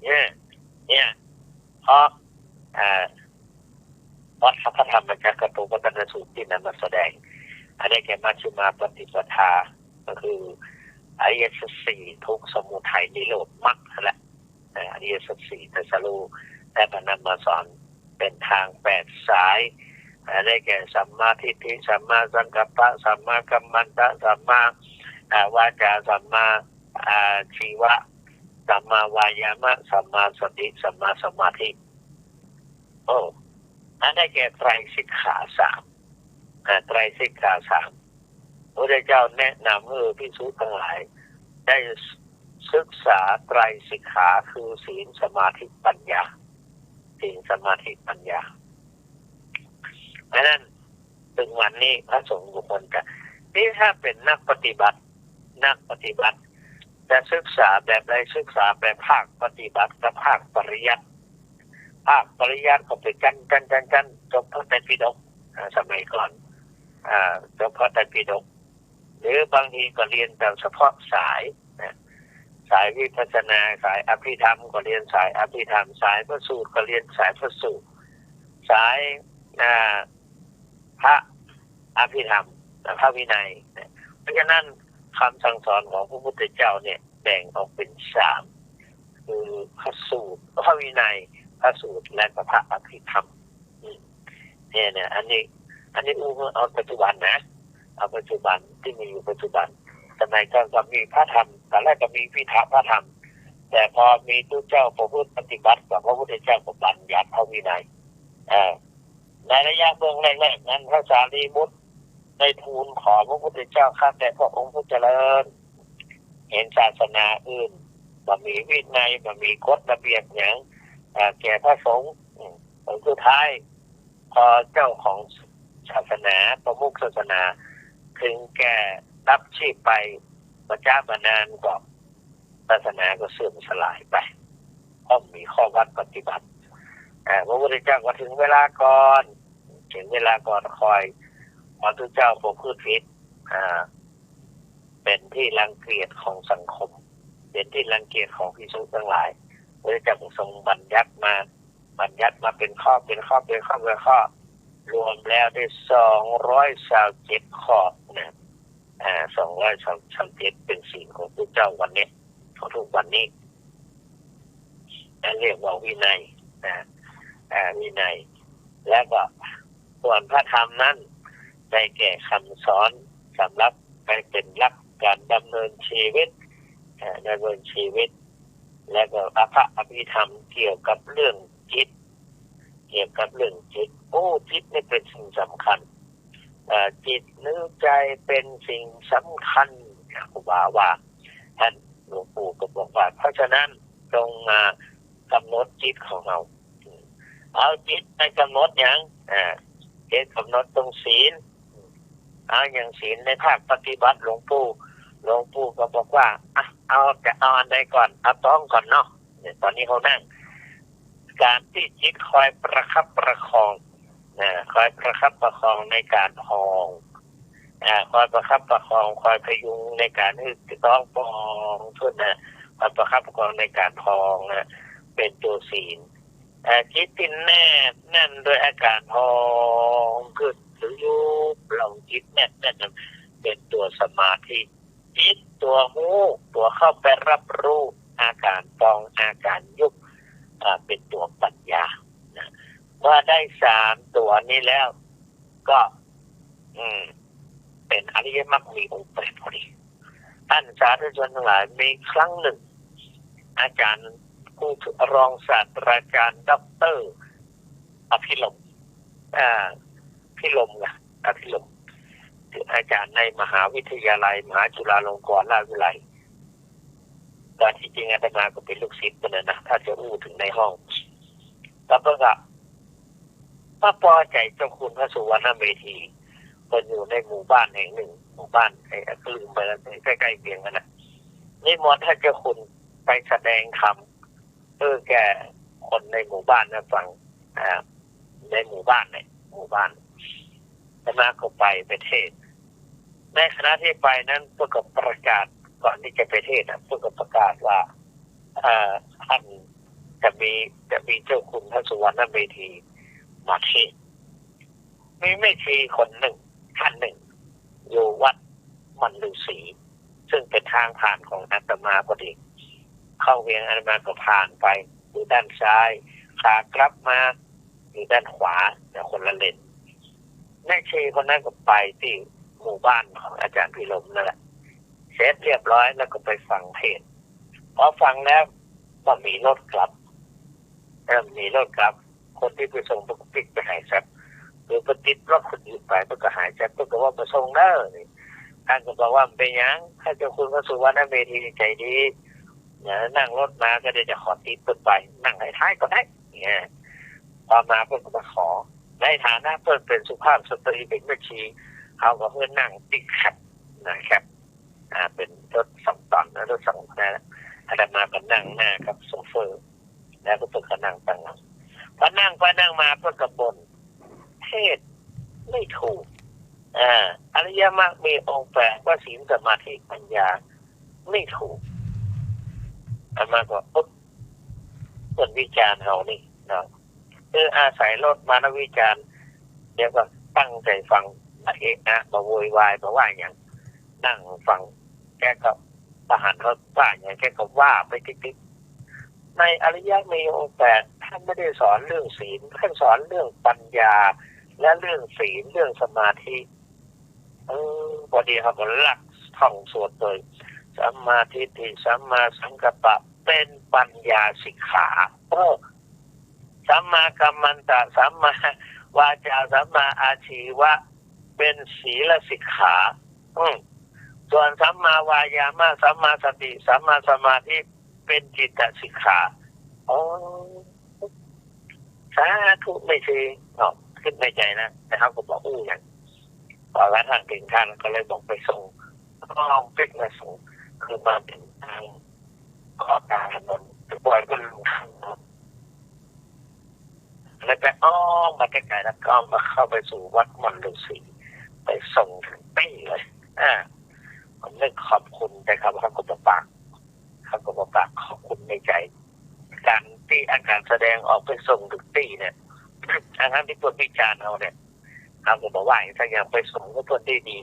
เนี่ยเพราะวัดพระธรรมจักรกับปวัตตนสูตรที่นำมาแสดงอันนี้แก่มัชฌิมาปฏิปทาก็คืออริยสัจ 4ทุกข์สมุทัยนิโรธมรรคแหละอริยสัจ 4ตรัสรู้แต่นำมาสอนเป็นทาง8 สายได้แก่สัมมาทิฏฐิสัมมาสังกัปปะสัมมากัมมันตะสัมมาวาจาสัมมาชีวะสัมมาวายามะสัมมาสติสัมมาสมาธิอันได้แก่ไตรสิกขา3ไตรสิกขา3พระเจ้าแนะนำให้ภิกษุทั้งหลายได้ศึกษาไตรสิกขาคือศีลสมาธิปัญญาศีลสมาธิปัญญาเพราะนั้นถึงวันนี้พระสงฆ์ทุกคนจะนี่ถ้าเป็นนักปฏิบัติจะศึกษาแบบใดศึกษาแบบภาคปฏิบัติกับภาคปริยัติก็ไปกันจบพระไตรปิฎกสมัยก่อนจบพระไตรปิฎกหรือบางทีก็เรียนแต่เฉพาะสายวิปัสสนาสายอภิธรรมก็เรียนสายอภิธรรมสายพระสูตรก็เรียนสายพระสูตรสายพระอภิธรรมพระวินัยเพราะฉะนั้นคำสั่งสอนของพระพุทธเจ้าเนี่ยแบ่งออกเป็น3คือพระสูตรพระวินัยพระสูตรและพระอภิธรรมเนี่ยอันนี้เอาปัจจุบันนะเอาปัจจุบันที่มีอยู่ปัจจุบันสมัยก่อนก็มีพระธรรมตอนแรกก็มีพิธาพระธรรมแต่พอมีผู้เจ้าประพฤติปฏิบัติกับพระพุทธเจ้าก็บัญญัติพระวินัยในระยะเบื้องแรกๆนั้นพระสารีบุตรได้ทูลขอพระพุทธเจ้าข้าแต่พระองค์ผู้เจริญเห็นศาสนาอื่นบ่มีวินัยบ่มีกฎระเบียบอย่างแก่พระสงฆ์ผลสุดท้ายพอเจ้าของศาสนาประมุขศาสนาถึงแก่รับชีพไปประจาบนานก็ศาสนาก็เสื่อมสลายไปเพราะมีข้อวัดปฏิบัติพระพุทธเจ้าก็ถึงเวลาก่อนคอยพระพุทธเจ้าประพฤติผิดเป็นที่รังเกียจของสังคมเป็นที่รังเกียจของภิกษุทั้งหลาย พระเจ้าทรงบัญญัติมาเป็นข้อรวมแล้วได้227ข้อนะ227เป็นศีลของพระเจ้าวันนี้ของทุกวันนี้เรียกว่าวินัยนะวินัยแล้วก็ส่วนพระธรรมนั้นได้แก่คำสอนสำหรับไปเป็นหลักการดำเนินชีวิตและก็พระอภิธรรมเกี่ยวกับเรื่องจิตจิตนี่เป็นสิ่งสำคัญจิตนึกใจเป็นสิ่งสำคัญครูบาว่าท่านหลวงปู่ก็บอกว่าเพราะฉะนั้นตรงกำหนดจิตของเราเอาจิตไปกำหนดอย่างจิตกำหนดตรงศีลเอาอย่างศีลในภาคปฏิบัติหลวงปู่ก็บอกว่าเอาอันใดก่อนเอาต้องก่อนเนาะเนี่ยตอนนี้เขานั่งการที่จิตคอยประคับประคองคอยประคับประคองในการพองคอยประคับประคองคอยพยุงในการที่ต้องปองทุนคอยประคับประคองในการพองเป็นตัวศีลจิตที่แน่นโดยอาการพองขึ้นหรือยุบลงจิตแน่นเป็นตัวสมาธิจิตตัวหูตัวเข้าไปรับรู้อาการพองอาการยุบเป็นตัวปัญญาเมื่อได้3ตัวนี้แล้วก็เป็นอริยมรรคมีองค์8พอดีท่านสาธุชนทั้งหลายมีครั้งหนึ่งอาจารย์ผู้รองศาสตราจารย์ดร.อภิรมย์อาจารย์ในมหาวิทยาลัยมหาจุฬาลงกรณราชวิทยาลัยตอนที่จริงอาตมาก็เป็นลูกศิษย์กันนะถ้าจะอู้ถึงในห้องแล้วก็พระปอใจเจ้าคุณพระสุวรรณเมธีคนอยู่ในหมู่บ้านแห่งหนึ่งหมู่บ้านลืมไปแล้วใกล้ๆเคียงกันนะนี่มอท่านเจ้าคุณไปแสดงธรรมแก่คนในหมู่บ้านนะฟังในหมู่บ้านแต่มาก็ไปเทศในคณะที่ไปนั้นเพื่อกับประกาศก่อนที่จะไปเทศเพื่อกับประกาศว่าท่านจะมีเจ้าคุณพระสุวรรณเมธีมาเทศมีแม่ชีคนหนึ่งท่านหนึ่งอยู่วัดมันฤาษีซึ่งเป็นทางผ่านของอาตมาพอดีเข้าเวียงอาตมาก็ผ่านไปอยู่ด้านซ้ายขากลับมาอยู่ด้านขวาแต่คนละเลนแม่ชีคนนั้นก็ไปที่หมู่บ้านของอาจารย์พิรมนั่นแหละเสร็จเรียบร้อยแล้วก็ไปฟังเทศพอฟังแล้วก็มีรถกลับคนที่ไปส่งก็ปิดไปหายแซบหรือไปติดรถคนอื่นไปก็หายแซบก็ว่าไปส่งแล้วนี่ท่านก็บอกว่าเป็นยังถ้าเจ้าคุณพระสุวรรณเมธีใจดีนั่งรถมาก็ได้จะขอติดไปนั่งท้ายก็ได้เนี่ยพอมาเพื่อนก็มาขอในฐานะเพื่อนเป็นสุภาพสตรีเป็นแม่ชีเขาก็เพื่อนนั่งติดแคปเป็นรถ2 ตอนนะรถ2นะอาตมาก็นั่งหน้ากับโซเฟอร์แล้วก็เพื่อนก็นั่งตั้งพอนั่งไปนั่งมาเพื่อนก็บ่นเทศไม่ถูกอริยมรรคมีองค์8ว่าศีลสมาธิปัญญาไม่ถูกอาตมาก็ปุ๊บคนวิจารณ์เขานี่นะอาศัยรถมาวิจารณ์เดี๋ยวก็ตั้งใจฟังมาโวยวายมาว่าอย่างนั่งฟังแกก็ทหารเขาว่าอย่างแกก็ว่าไปติ๊กๆในอริยมรรคมีองค์8ท่านไม่ได้สอนเรื่องศีลท่านสอนเรื่องปัญญาและเรื่องศีลเรื่องสมาธิพอดีครับหลักท่องสวดโดยสัมมาทิฏฐิสัมมาสังกัปปะเป็นปัญญาสิกขาสัมมากัมมันตะสัมมาวาจาสัมมาอาชีวะเป็นศีลสิกขาส่วนสัมมาวายามะสัมมาสติสัมมาสมาธิเป็นจิตสิกขาสาธุไม่ใช่ขึ้นในใจนะแต่เขาก็บอกอย่างพอแล้วทางถึงท่านก็เลยบอกไปส่งก็ลองปิดมาส่งคือมาถึงทางขอการถนนปล่อยก็ลงทางแล้วไปมาใกล้ๆแล้วก็มาเข้าไปสู่วัดมันฤาษีไปส่งถึงปี้เลยผมนึกขอบคุณแต่เขาก็บอกปากขอบคุณในใจก การที่อาการแสดงออกเป็นส่งถึงตีเนี่ยทั้งที่ตัวพิจารณ์เอาเนี่ยครับผมบอกว่าถ้าอยากไปส่งก็ตัวได้ดี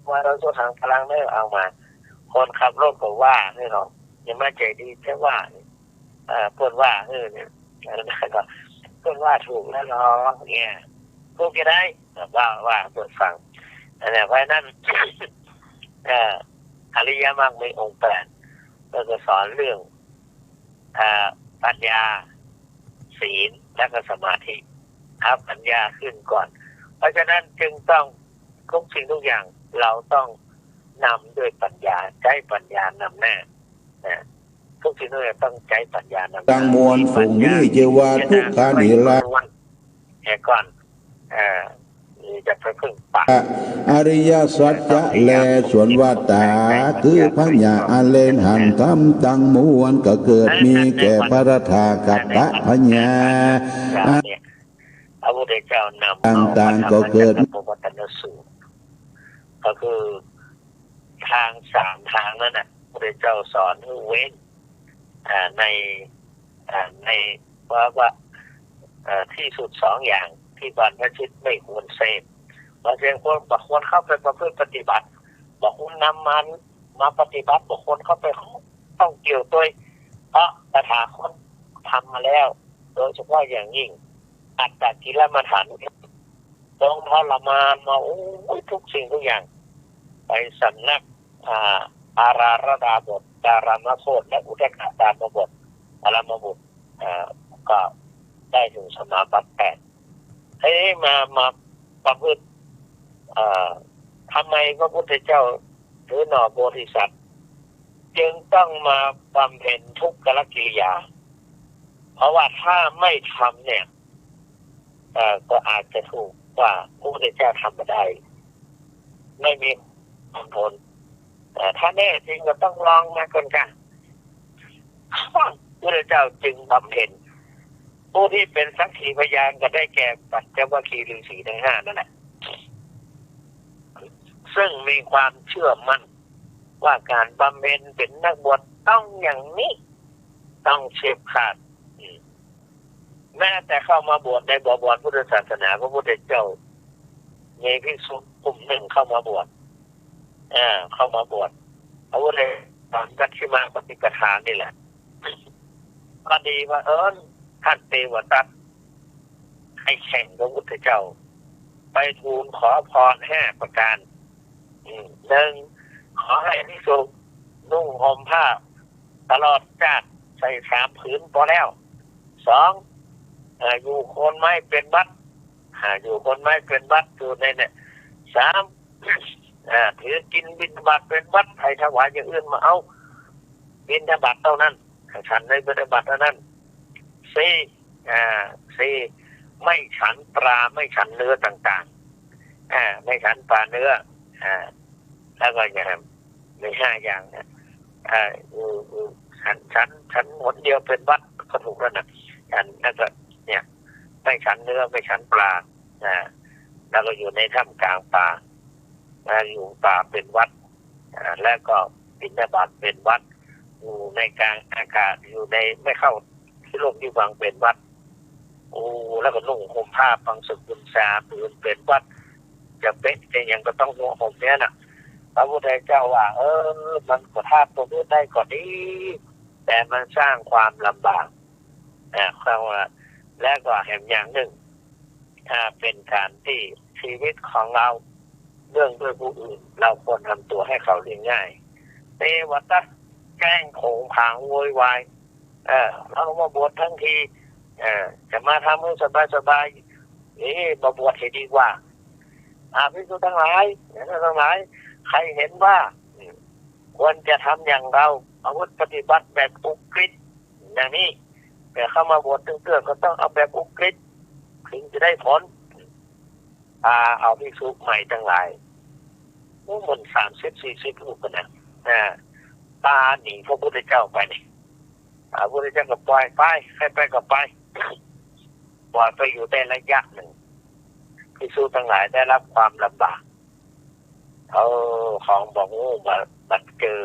ว่าเราจะทางพลังไม่เอามาคนขับรถก็ว่าเนี่ยเนาะยังไม่ใจดีแค่ว่าเพื่อนว่าเนี่ยแล้วก็เพื่อนว่าถูกแล้วเนาะเนี่ยพูดกันได้ว่าเปิดฟังแต่เพราะนั้นอริยมรรคมีองค์แปดเราจะสอนเรื่องปัญญาศีลและก็สมาธิครับปัญญาขึ้นก่อนเพราะฉะนั้นจึงต้องทุกสิ่งทุกอย่างเราต้องนำด้วยปัญญาใช้ปัญญานำหน้าทุกสิ่งทุกอย่างต้องใช้ปัญญานำหน้าตั้งมวลฝูงนี้เจว่าทุกขานิละแค่ก่อนจะไปพึ่งปักอริยสัจจะแลส่วนวัตตาคือพัญญาอันเลนหันทำตั้งมวลก็เกิดมีแก่พระราธากัตตะพัญญาพระพุทธเจ้านำต่างๆก็เกิดปวัตตนสูตรก็คือทางสามทางนั้นน่ะพระพุทธเจ้าสอนให้เว้นในว่าที่สุดสองอย่างที่บรรพชิตไม่ควรเสพบางทีคนบางคนเข้าไปประพฤติปฏิบัติบอกคุณนำมาปฏิบัติบางคนเข้าไปต้องเกี่ยวด้วยเพราะตถาคตทำมาแล้วโดยเฉพาะอย่างยิ่งอัตตกิลมัฏฐานต้องทรมานมาทุกสิ่งทุกอย่างไปสำนักอาราระดาบทดารามโคตและอุทกดามบทอารามบุตรก็ได้ถึงสมาบัติ8ให้มาประพฤติทำไมพระพุทธเจ้าหรือหน่อโพธิสัตว์จึงต้องมาบำเพ็ญทุกขกิริยาเพราะว่าถ้าไม่ทำเนี่ยก็อาจจะถูกว่าพระพุทธเจ้าทำมาได้ไม่มีผลแต่ถ้าแน่จริงก็ต้องลองมาก่อนค่ะพระพุทธเจ้าจึงบำเพ็ญผู้ที่เป็นสักขีพยานก็ได้แก่ปัจจวัคคีย์ฤาษีทั้ง5นั่นแหละซึ่งมีความเชื่อมั่นว่าการบำเพ็ญเป็นนักบวชต้องอย่างนี้ต้องเฉียบขาดแม้แต่เข้ามาบวชในบวรพุทธศาสนาพระพุทธเจ้ามีภิกษุกลุ่มหนึ่งเข้ามาบวชพระพุทธตอนกัจฉิมาปฏิปทานนี่แหละก็ดีว่าท่านเทวทัตให้แข่งพระพุทธเจ้าไปทูลขอพร5ประการ1ขอให้ภิกษุนุ่งห่มผ้าตลอดชาติใส่3ผืนพอแล้ว2อยู่คนไม้เป็นวัดอยู่คนไม้เป็นวัดอยู่ในเนี่ย3ถือกินบิณฑบาตเป็นวัดใครถวายอย่างอื่นมาเอาบิณฑบาตเท่านั้นฉันในบิณฑบาตเท่านั้น4ไม่ฉันปลาไม่ฉันเนื้อต่างๆไม่ฉันปลาเนื้อแล้วก็อย่างใน5อย่างนะฉันหนเดียวเป็นวัดก็ถูกแล้วนะฉันแล้วก็เนี่ยไม่ฉันเนื้อไม่ฉันปลาแล้วก็อยู่ในถ้ำกลางป่าอยู่ป่าเป็นวัดแล้วก็บิณฑบาตเป็นวัดอยู่ในกลางอากาศอยู่ในไม่เข้าที่โลกที่วังเป็นวัดแล้วก็นุ่งห่มผ้าปังสุกุลสาปืนเป็นวัดจะเป็นอย่างก็ต้องนุ่งห่มเนี้ยนะพระพุทธเจ้าว่ามันก็ท่าตัวนี้ได้ก็ดีแต่มันสร้างความลำบากและก็แห่งอย่างหนึ่งถ้าเป็นการที่ชีวิตของเราเรื่องด้วยผู้อื่นเราควรทำตัวให้เขาเรียนง่ายเทวทัตแกล้งโขงผางโวยวายเรามาบวชทั้งทีจะมาทำให้สบายมาบวชให้ดีกว่าภิกษุทั้งหลายใครเห็นว่าควรจะทำอย่างเราอาวุธปฏิบัติแบบอุกฤษอย่างนี้แต่เข้ามาบวชตึงเตือนก็ต้องเอาแบบอุกฤษถึงจะได้ผลเอาภิกษุใหม่ทั้งหลายมัน30-40 รูปนะตาหนีพระพุทธเจ้าไปนี่พระพุทธเจ้าก็ปล่อยไปใครไปก็ไปปล่อยไปอยู่ได้ระยะหนึ่งภิกษุทั้งหลายได้รับความลำบากของบอกบัดเจอ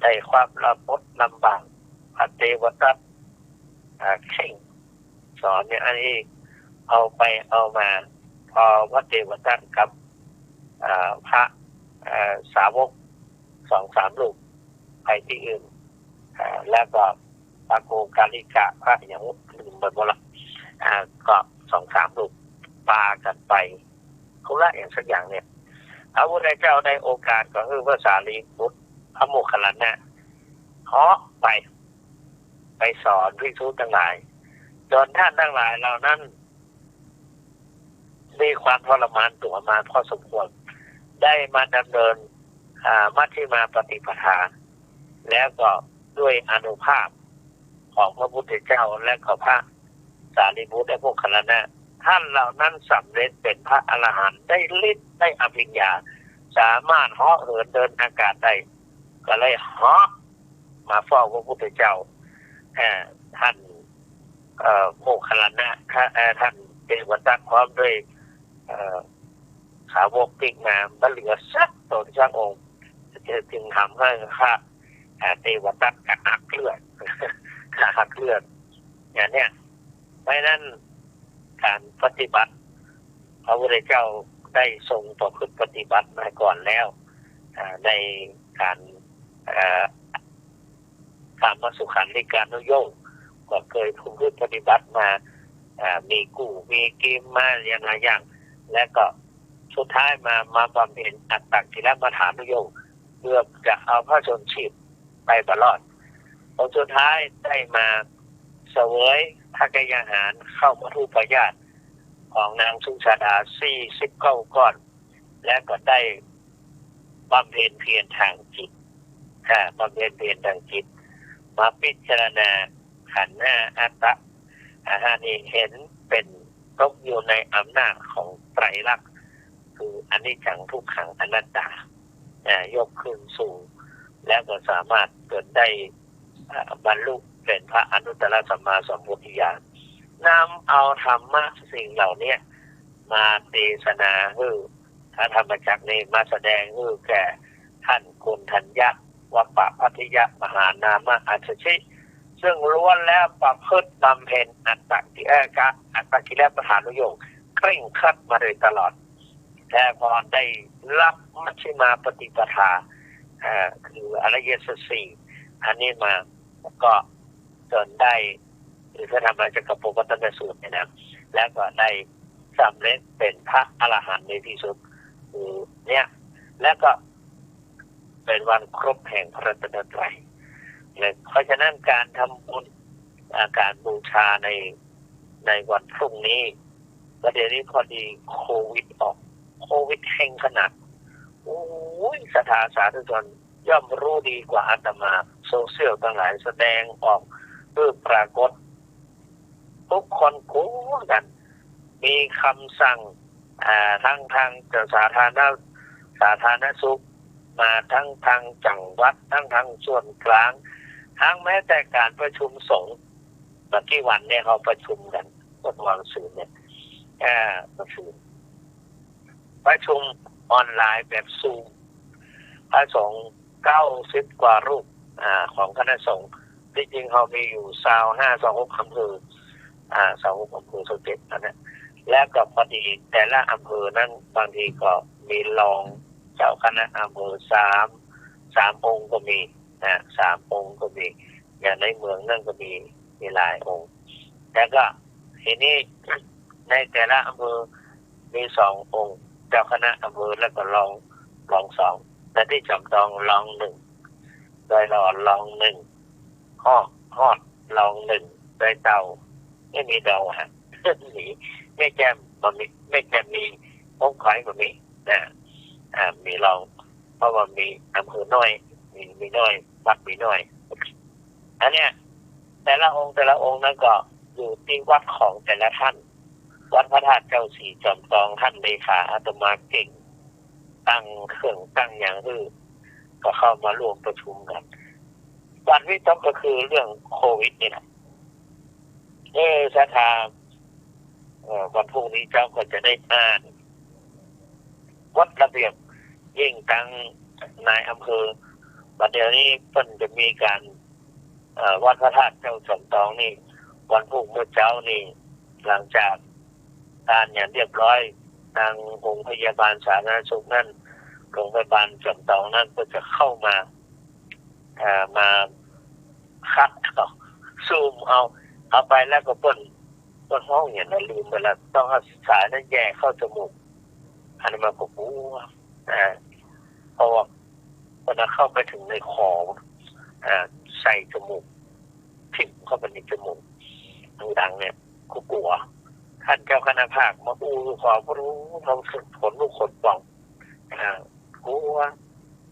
ได้ความลำบากพระเทวทัตเข่งสอนเนี่ยอันนี้เอามาพอพระเทวทัตกับพระสาวก2-3 รูปไปที่อื่นแล้วก็ปาโกกาลิกะพระอย่างลืมหมดละก็2-3 รูปปากันไปเขาละอย่างสักอย่างเนี่ยพระพุทธเจ้าได้โอกาสก็คือพระสารีบุตรพระโมคคัลลานะเหาะไปสอนภิกษุทั้งหลายจนท่านทั้งหลายเหล่านั้นมีความทรมานตัวมาพอสมควรได้มาดำเนินมัชฌิมาปฏิปทาแล้วก็ด้วยอานุภาพของพระพุทธเจ้าและก็พระสารีบุตรและโมคคัลลานะท่านเหล่านั้นสำเร็จเป็นพระอรหันต์ได้ฤทธิ์ได้อภิญญาสามารถเหาะเหินเดินอากาศได้ก็เลยเหาะมาเฝ้าพระพุทธเจ้าท่านโมคคัลลานะท่านเทวทัตพร้อมด้วยสาวกติกมาบัลเหลือสักตนสักองค์จึงทำให้ข้าเทวทัตหักเลือดอย่างเนี้ยเพราะนั้นการปฏิบัติพระพุทธเจ้าได้ทรงประพฤติปฏิบัติมาก่อนแล้วในการการมาสุขันธิการนุโยคก็เคยประพฤติปฏิบัติมามีกู้มีกิมมาอย่างไรอย่างและก็สุดท้ายมาบำเพ็ญอัตตกิลมัฏฐานุโยคเพื่อจะเอาพระชนชีพไปตลอดผลสุดท้ายได้มาเสวยทักษะอาหารเข้ามาทูปญาติของนางสุชาดา49 ก้อนและก็ได้บำเพ็ญเพียรทางจิตบำเพ็ญเพียรทางจิตมาพิจารณาขันธ์5อัตตะนี่เห็นเป็นตกอยู่ในอำนาจของไตรลักษณ์คืออนิจจังทุกขังอนัตตายกขึ้นสู่แล้วก็สามารถเกิดได้บรรลุเป็นพระอนุตตรสัมมาสัมพุทธญาณนำเอาธรรมะสิ่งเหล่านี้มาเทศนาให้พระธรรมจักรนี้มาแสดงให้แก่ท่านกุณฑัญญะวัปปะพัทธิยะมหานามะอัจฉริซึ่งล้วนแล้วประพฤติบำเพ็ญอัตตกิลมัฏฐานุโยคเคร่งครัดมาโดยตลอดแต่พอได้รับมัชฌิมาปฏิปทาคืออริยสัจสี่อันนี้มาก็จนได้หรือพระธรรมจักรปวัตตนสูตรเนี่ยนะแล้วก็ได้สำเร็จเป็นพระอรหันต์ในที่สุดเนี่ยแล้วก็เป็นวันครบแห่งพระรัตนตรัยเพราะฉะนั้นการทำบุญการบูชาในวันพรุ่งนี้ประเดี๋ยวนี้พอดีโควิดออกโควิดแห่งขนาดโอ้ยศรัทธาสาธุชนย่อมรู้ดีกว่าอาตมาโซเชียลทั้งหลายแสดงออกเพื่อปรากฏทุกคนกู้กันมีคำสั่งทั้งทางสาธารณสุขมาทั้งทางจังหวัดทั้งทางส่วนกลางทั้งแม้แต่การประชุมสงฆ์เมื่อกี้วันเนี่ยเขาประชุมกันวันศุกร์เนี่ยประชุมออนไลน์แบบซูมพระสงฆ์90 กว่ารูปของคณะสงฆ์ที่จริงเขามีอยู่25-26 อำเภอ26 อำเภอสุเทพนะแล้วก็พอดีแต่ละอำเภอนั้นบางทีก็มีรองเจ้าคณะอำเภอ3 องค์ก็มี3 องค์ก็มีอย่างในเมืองนั่นก็มีหลายองค์แต่ก็ทีนี้ในแต่ละอำเภอมี2 องค์เจ้าคณะอำเภอแล้วก็รอง2และที่จำต้องรอง1โดยรอง1ฮอดรอง1โดยเต่าไม่มีดาวหนีไม่แจ่มมีองค์ไข่แบบนี้มีรองเพราะว่ามีอำเภอน้อยมีน้อยวัดมีน้อยอันเนี้ยแต่ละองค์นั้นก็อยู่ที่วัดของแต่ละท่านวัดพระธาตุเจ้าศรีจอมทองท่านเลขาอาตมาเก่งตั้งเครื่องตั้งอย่างก็เข้ามาร่วมประชุมกันวันวิตกก็คือเรื่องโควิดนี่แหละศรัทธาวันพรุ่งนี้เจ้าก็จะได้อ่านวัดระเบียบยิ่งตั้งนายอำเภอ บัดเดี๋ยวนี้เพิ่นจะมีการวัดพระธาตุเจ้าสมตองนี่วันพรุ่งเมื่อเช้านี่หลังจากการอย่างเรียบร้อยทางโรงพยาบาลสาธารณสุขนั่นโรงพยาบาลสมตองนั่นก็จะเข้ามามาคัดเอาซูมเอาไปแล้วก็เปิ้นห้องอย่างนั้นลืมไปแล้วต้องเอาสายนั้นแย่เข้าจมูกอันนี้มาก็ปูเพราะว่ามันเข้าไปถึงในคอใส่จมูกทิ่มเข้าไปในจมูกดังเนี่ยกูกลัวท่านเจ้าคณะภาคมาปูขอรู้ทำผลลูกขนป่องกลัว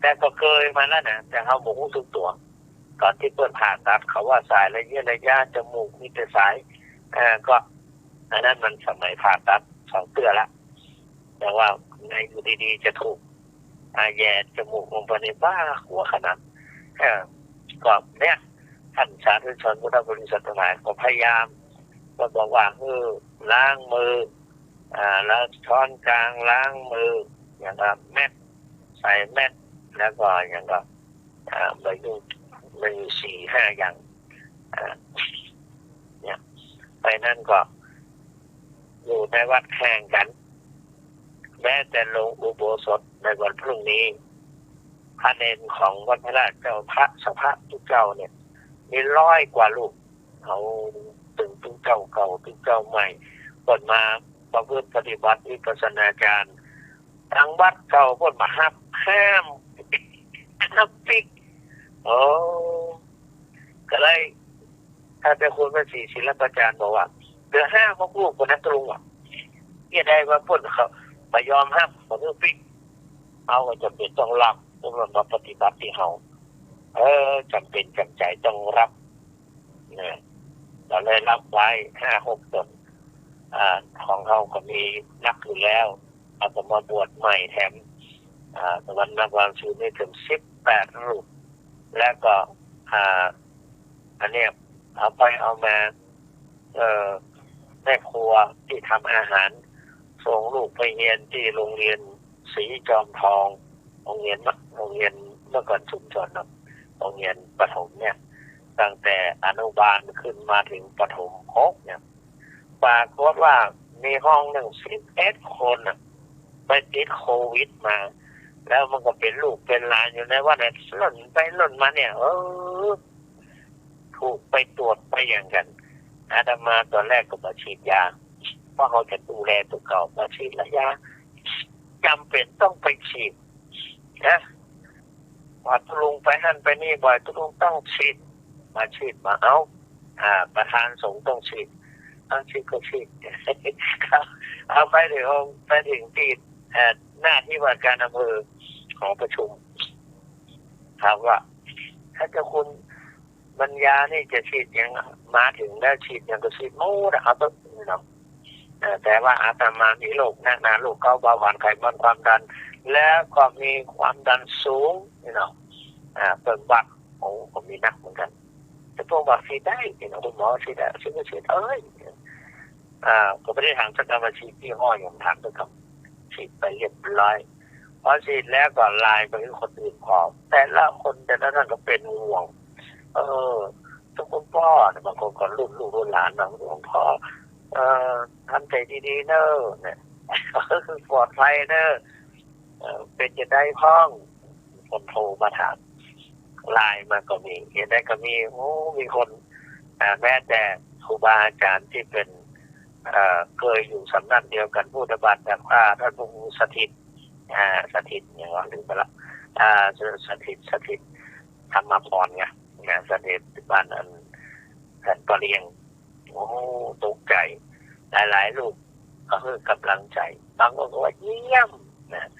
แต่ก็เคยมาแล้วนะแต่เขาบอกรู้สึกตัวก่อนที่เปิดผ่าตัดเขาว่าสายระยะจมูกมีแต่สายก็อันนั้นมันสมัยผ่าตัด2 เดือนละแต่ว่าในอยู่ดีๆจะถูกแย่จมูกลงไปในบ้าหัวขนาดก็เนี่ยท่านสาธุชนพุทธบริษัททั้งหลายก็พยายามก็บอกว่าล้างมือแล้วช้อนกลางล้างมืออย่างกับแมสใส่แมสแล้วก็อย่างกับมันอยู่4-5 อย่างเนี่ยไปนั่นก็อยู่ในวัดแข่งกันแม้แต่ลงอุโบสถในวันพรุ่งนี้พระเนรของวัดพระราชเจ้าพระสภาทุกเจ้าเนี่ยมี100 กว่าลูกเขาตึงเจ้าเก่าตึงเจ้าใหม่เปิดมาประพฤติปฏิบัติวิปัสสนาจารย์ทางวัดเก่าเปิดมาห้ามปิกก็เลยถ้าเป็นคนเป็นศิลปาจารย์บอกว่าเดือน5ของลูกคนนั้นตรงเนี่ยได้ว่าพูดเขาไม่ยอมห้ามเขาเรื่องปิกเอาก็จำเป็นต้องรับต้องมาปฏิบัติที่เขาจำเป็นจำใจต้องรับเนี่ยเราเลยรับไว้ 5-6 ตนของเขาก็มีนักอยู่แล้วเอาก็มาบวชใหม่แถมตะวันนักวางชื่อนี่ถึง18 รูปแล้วก็อันเนี้ยเอาไปเอามาแม่ครัวที่ทำอาหารส่งลูกไปเรียนที่โรงเรียนศรีจอมทองโรงเรียนเมื่อก่อนชุมชนนะโรงเรียนประถมเนี่ยตั้งแต่อนุบาลขึ้นมาถึงประถม6เนี่ยปรากฏว่ามีห้อง11 คนไปติดโควิดมาแล้วมันก็เป็นลูกเป็นหลานอยู่ในว่าเนี่ยหล่นไปหล่นมาเนี่ยถูกไปตรวจไปอย่างกันอาตมาตอนแรกก็มาฉีดยาเพราะเขาจะดูแลตัวเก่ามาฉีดระยะจำเป็นต้องไปฉีดนะว่าทุลุงไปหั่นไปนี่บ่อยทุลุงต้องฉีดมาฉีดมาประธานสงฆ์ต้องฉีดฉีดก็ฉีดเอาไปถึงที่หน้าที่ว่าการอำเภอของประชุมถามว่าถ้าจะคุณบรรยานี่จะฉีดยังมาถึงแล้วฉีดยังก็ฉีดมูดเอาต้นเนาะแต่ว่าอาตมามีโรคหนักโรคเกาต์เบาหวานไขมันความดันแล้วก็มีความดันสูงเนาะเปิดบัตรผมมีนักเหมือนกันแต่พวกบัตรฉีดได้เนาะคุณหมอฉีดได้ฉีดก็ฉีดก็ไม่ได้ทางสักการมาฉีดที่ห้ออย่างถามตัวกับฉีดไปเรียบร้อยพอฉีดแล้วก็ไลน์ไปให้คนอื่นพอแต่ละคนแต่ละท่านก็เป็นห่วงทุกคนพ่อบางคนก็รุ่นหลานบางคนพ่อทำใจดีๆเนอะเนี่ยปลอดภัยเนอะเป็นจะได้พ้องคนโทรมาถามไลน์มาก็มีเห็นได้ก็มีมีคนแม้แต่ครูบาอาจารย์ที่เป็นเคยอยู่สำนักเดียวกันผู้ปฏิบัติแบบท่านผู้สถิตอย่างว่าหรือไปละสถิตธรรมพรไงสถิตบ้านอันแผ่นปะเรียงตกใจหลายลูกก็คือกำลังใจบางคนก็ว่าเยี่ยมนะ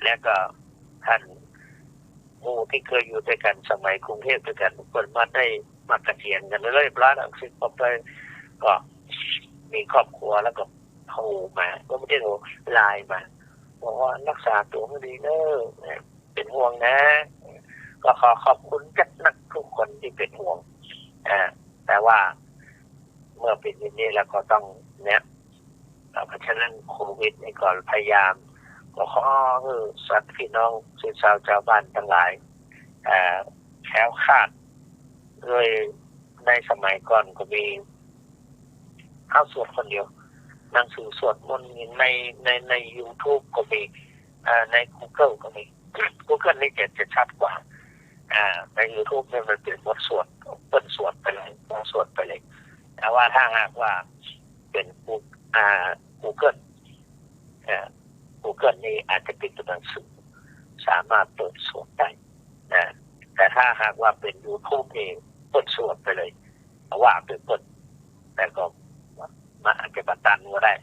แล้วก็ท่านผู้ที่เคยอยู่ด้วยกันสมัยกรุงเทพด้วยกันเปิดมาได้มากระเทียนกันเลยร้านอักษิณพอไปก็มีครอบครัวแล้วก็โทรมาก็ไม่ได้โทรไลน์มาบอกว่ารักษาตัวให้ดีเนอะเป็นห่วงนะก็ขอบคุณจัดนักทุกคนที่เป็นห่วงแต่ว่าเมื่อเป็นอย่างนี้แล้วก็ต้องเนี่ยเพราะฉะนั้นโควิดนี่ก่อนพยายามก็ขอสัตว์พี่น้องชาวบ้านทั้งหลาย แคล้วคลาดโดยในสมัยก่อนก็มีเข้าสวดคนเดียวหนังสือสวดมนต์ใน YouTube ก็มีใน Google ก็มี Google นี่จะชัดกว่าใน YouTube เนี่ยมันเป็นบทสวดเปิ้นสวดไปเลยสวดไปเลยแต่ว่าถ้าหากว่าเป็นGoogle Google นี่อาจจะเป็นตัวหนังสือสามารถเปิดสวดได้นะแต่ถ้าหากว่าเป็น YouTube เองเปิดสวดไปเลยว่าเป็นเปิดแต่ก็มันอาจจะบัตันก็ได้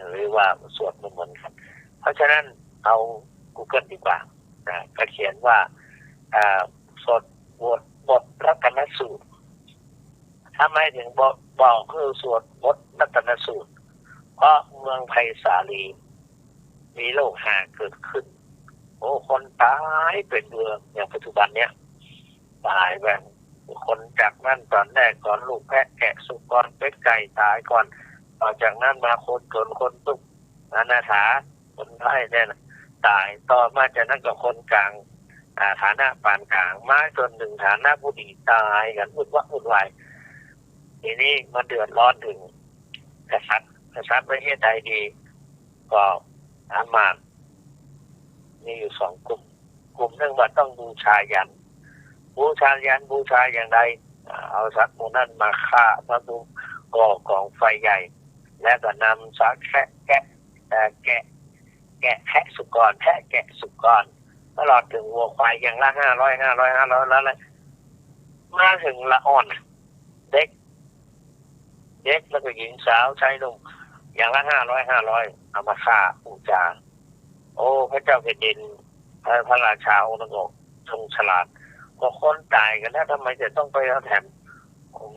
หรือว่าสวดเหมือนกันเพราะฉะนั้นเอา Google ดีกว่าก็เขียนว่าสวดบทรัตนสูตรถ้าไม่ถึงบอกคือสวดบทรัตนสูตรเพราะเมืองไผ่สาลีมีโรคหาเกิดขึ้นโอ้คนตายเป็นเมืองอย่างปัจจุบันเนี้ยตายแบบคนจากนั้นตอนแรกก่อนลูกแพะแกะสุกรเป็ดไก่ตายก่อนต่อจากนั้นมาคนเกินคนตุกอนาถาคนไทยเนี่ยตายต่อมาจากนั้นก็คนกลางฐานะปานกลางมาจนถึงฐานะผู้ดีตายกันวุ่นวายทีนี้มาเดือดร้อนถึงกษัตริย์ประเทศใดดีก็อามาตย์มีอยู่สองกลุ่มหนึ่งว่าต้องบูชายันบูชาอย่างไรเอาสัตว์พวกนั้นมาฆ่ามาดูก่อกองไฟใหญ่แล้วก็นำสัตว์แกะแพะสุกรแพะแกะสุกรตลอดถึงวัวควายอย่างละ500แล้วมาถึงละอ่อนเด็กแล้วก็หญิงสาวชายหนุ่มอย่างละ500เอามาฆ่าบูชาโอ้พระเจ้าแผ่นดินพระราชาองค์นกทรงฉลาดก็คนตายกันแล้วทำไมจะต้องไปเอาแถม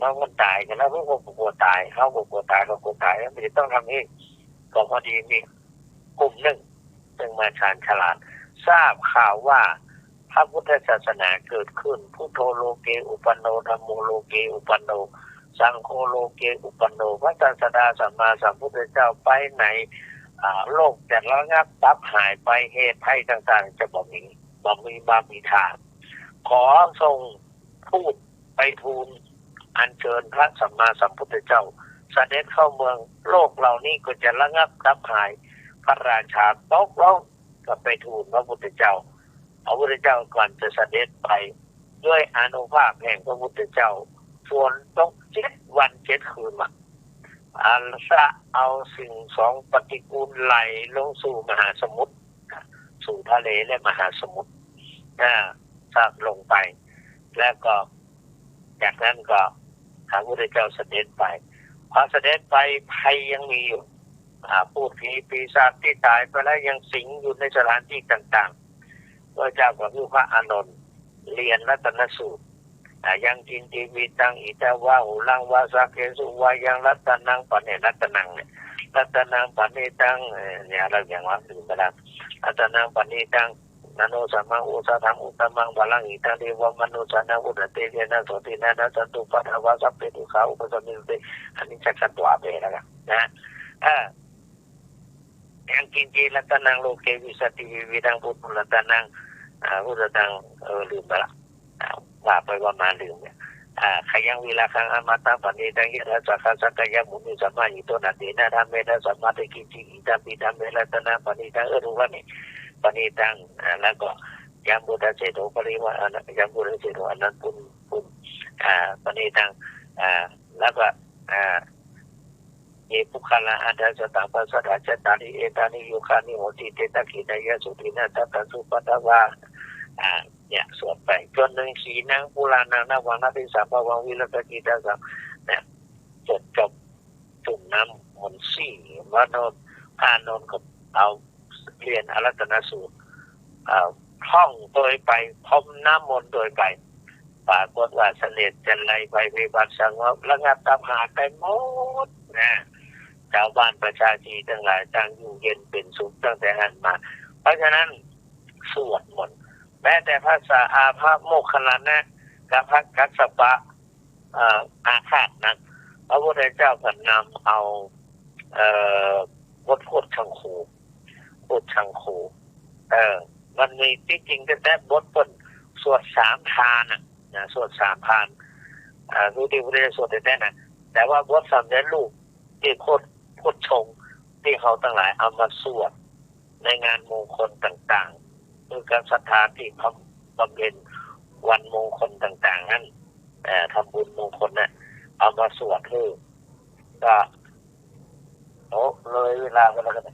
น้องมันตายกันแล้วพวกกลัวตายเขากลัวตายเขากลัวตายแล้วไม่ต้องทำนี่ก็พอดีมีกลุ่มหนึ่งซึ่งมาชาญฉลาดทราบข่าวว่าพระพุทธศาสนาเกิดขึ้นพุทโธโลเกอุปันโนธัมโมโลเกอุปันโนสังโฆโลเกอุปันโนพระศาสดาสัมมาสัมพุทธเจ้าไปไหนโลกจะระงับดับหายไปเหตุภัยต่างๆจะบ่มีทางขอทรงพูดไปทูลอัญเชิญพระสัมมาสัมพุทธเจ้าเสด็จเข้าเมืองโลกเหล่านี้ก็จะระงับดับหายพระราชาตกลงก็ไปทูลพระพุทธเจ้าพระพุทธเจ้าก่อนจะเสด็จไปด้วยอานุภาพแห่งพระพุทธเจ้าฝนตก7 วัน 7 คืนมาเอาสิ่งสองปฏิกูลไหลลงสู่มหาสมุทรสู่ทะเลและมหาสมุทรสับลงไปแล้วก็จากนั้นก็พระพุทธเจ้าเสด็จไปพอเสด็จไปภัยยังมีอยู่พูดผีปีศาจที่ตายไปแล้วยังสิงอยู่ในสถานที่ต่างๆพระเจ้าก็คือพระอานนท์เรียนรัตนสูตรยังกินทีวีตังอิตาวาหูลังวาสักเกสุวายังรัตนังปะเนรัตนังเนี่ยรัตนังปะเนตังเนี่ยเราอย่างว่าถึงไปแล้วรัตนังปะเนตังนาโนสัมมังอุสาธังอุตมังบาลังอิตังเทวมนุสานังอุตเตเทนะโสตินะนะสันตุปัฏฐวาสัพเพตุขาอุปสมิเตอันนี้จักรตัวเบแล้วกันนะยังกินจีรัตนังโลเกวิสติวิดังพุทธรัตนังพุทธตังลืมไปละว่าไปว่ามาลืมเนี่ยขยังวิลาคังอมตะปณิตังยะสักขะสักยะมุนิสัมมาหิโตนะเตนะธรรมเมนะสัมมาทิฏฐิอิตัมปิธัมเมรัตนะปณิตังรู้ว่านี่ปณิตังแล้วก็ยังบุตรเจโตปริวายังบุตรเจโตอนันตุปุปณิตังแล้วก็เยปุคละอันดัสตาปัสสะจตานิเอตานิโยคานิโหติเตตะขินายะสุตินะตัตสุปัตตวาเนี่ยสวดไปจนหนึ่งขีนังปุรานังนวังนาติสาภวังวิรตกิตาสัมเนี่ยจบจุ่มน้ำมนต์สี่ว่านนพานนก็เอาเรียนอรัตนสูตรท่องโดยไปพรมน้ำมนต์โดยไปปรากฏว่าเสด็จจันไรไปวิบัติสังวรระงับตับหาไปหมดนะชาวบ้านประชาชนทั้งหลายต่างอยู่เย็นเป็นสุขตั้งแต่นั้นมาเพราะฉะนั้นสวดมนต์แม้แต่พระพระโมคคัลลานะกับพระกัสสปะอาฆาตนั้นพระพุทธเจ้าก็นำเอาบทพูดชังโคมันมีที่จริงแต่บท สวดสามพานนะสวดสามพานรู้ที่พระเจ้าสวดแต่นะแต่ว่าบทสำเร็จรูปที่โคตรชงที่เขาทั้งหลายเอามาสวดในงานมงคลต่างๆคือการศรัทธาที่บำเพ็ญวันมงคลต่างๆนั้นทำบุญมงคลเนี่ยเอามาสวดคือก็โอ้เลยเวลาไปแล้วกัน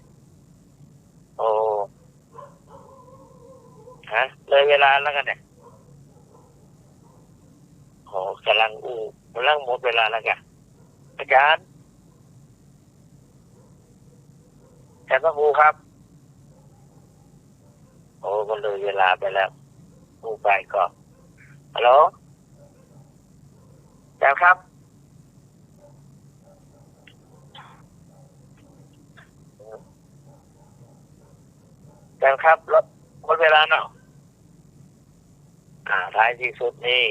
โอ้ฮะเลยเวลาแล้วกันเนี่ยโอ้กำลังหมดเวลาแล้วกันอาจารย์แต่พระครูครับโอ้มันเลยเวลาไปแล้วครูไปก่อนฮัลโหลอาจารย์ครับอาจารย์ครับรถหมดเวลาเนาะท้ายที่สุดนี่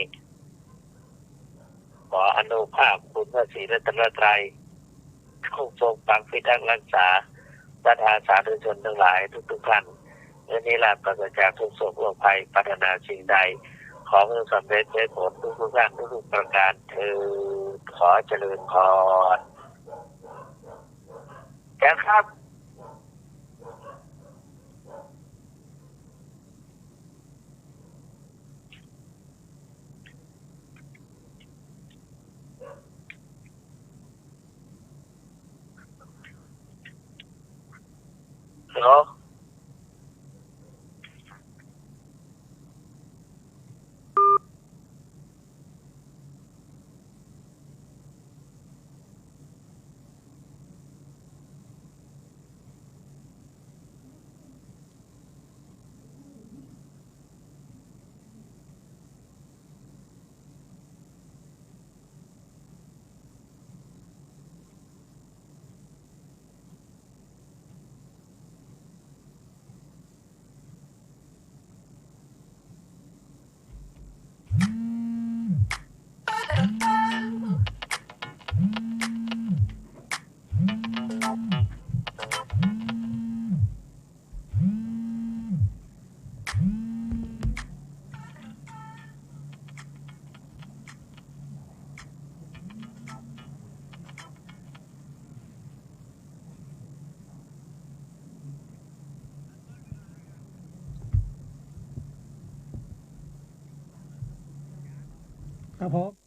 ขออนุภาพคุณพระศรีรัตนตรัยคงทรงปักพิทักษ์รักษาประทานสาธุชนทั้งหลายทุกท่านเมื่อนี้ลาปราศจากทุกโศกโรคภัยปรารถนาสิ่งใดขอให้สำเร็จได้ผลทุกท่านทุกประการเถิดขอเจริญพรแกครับเหรอครับผม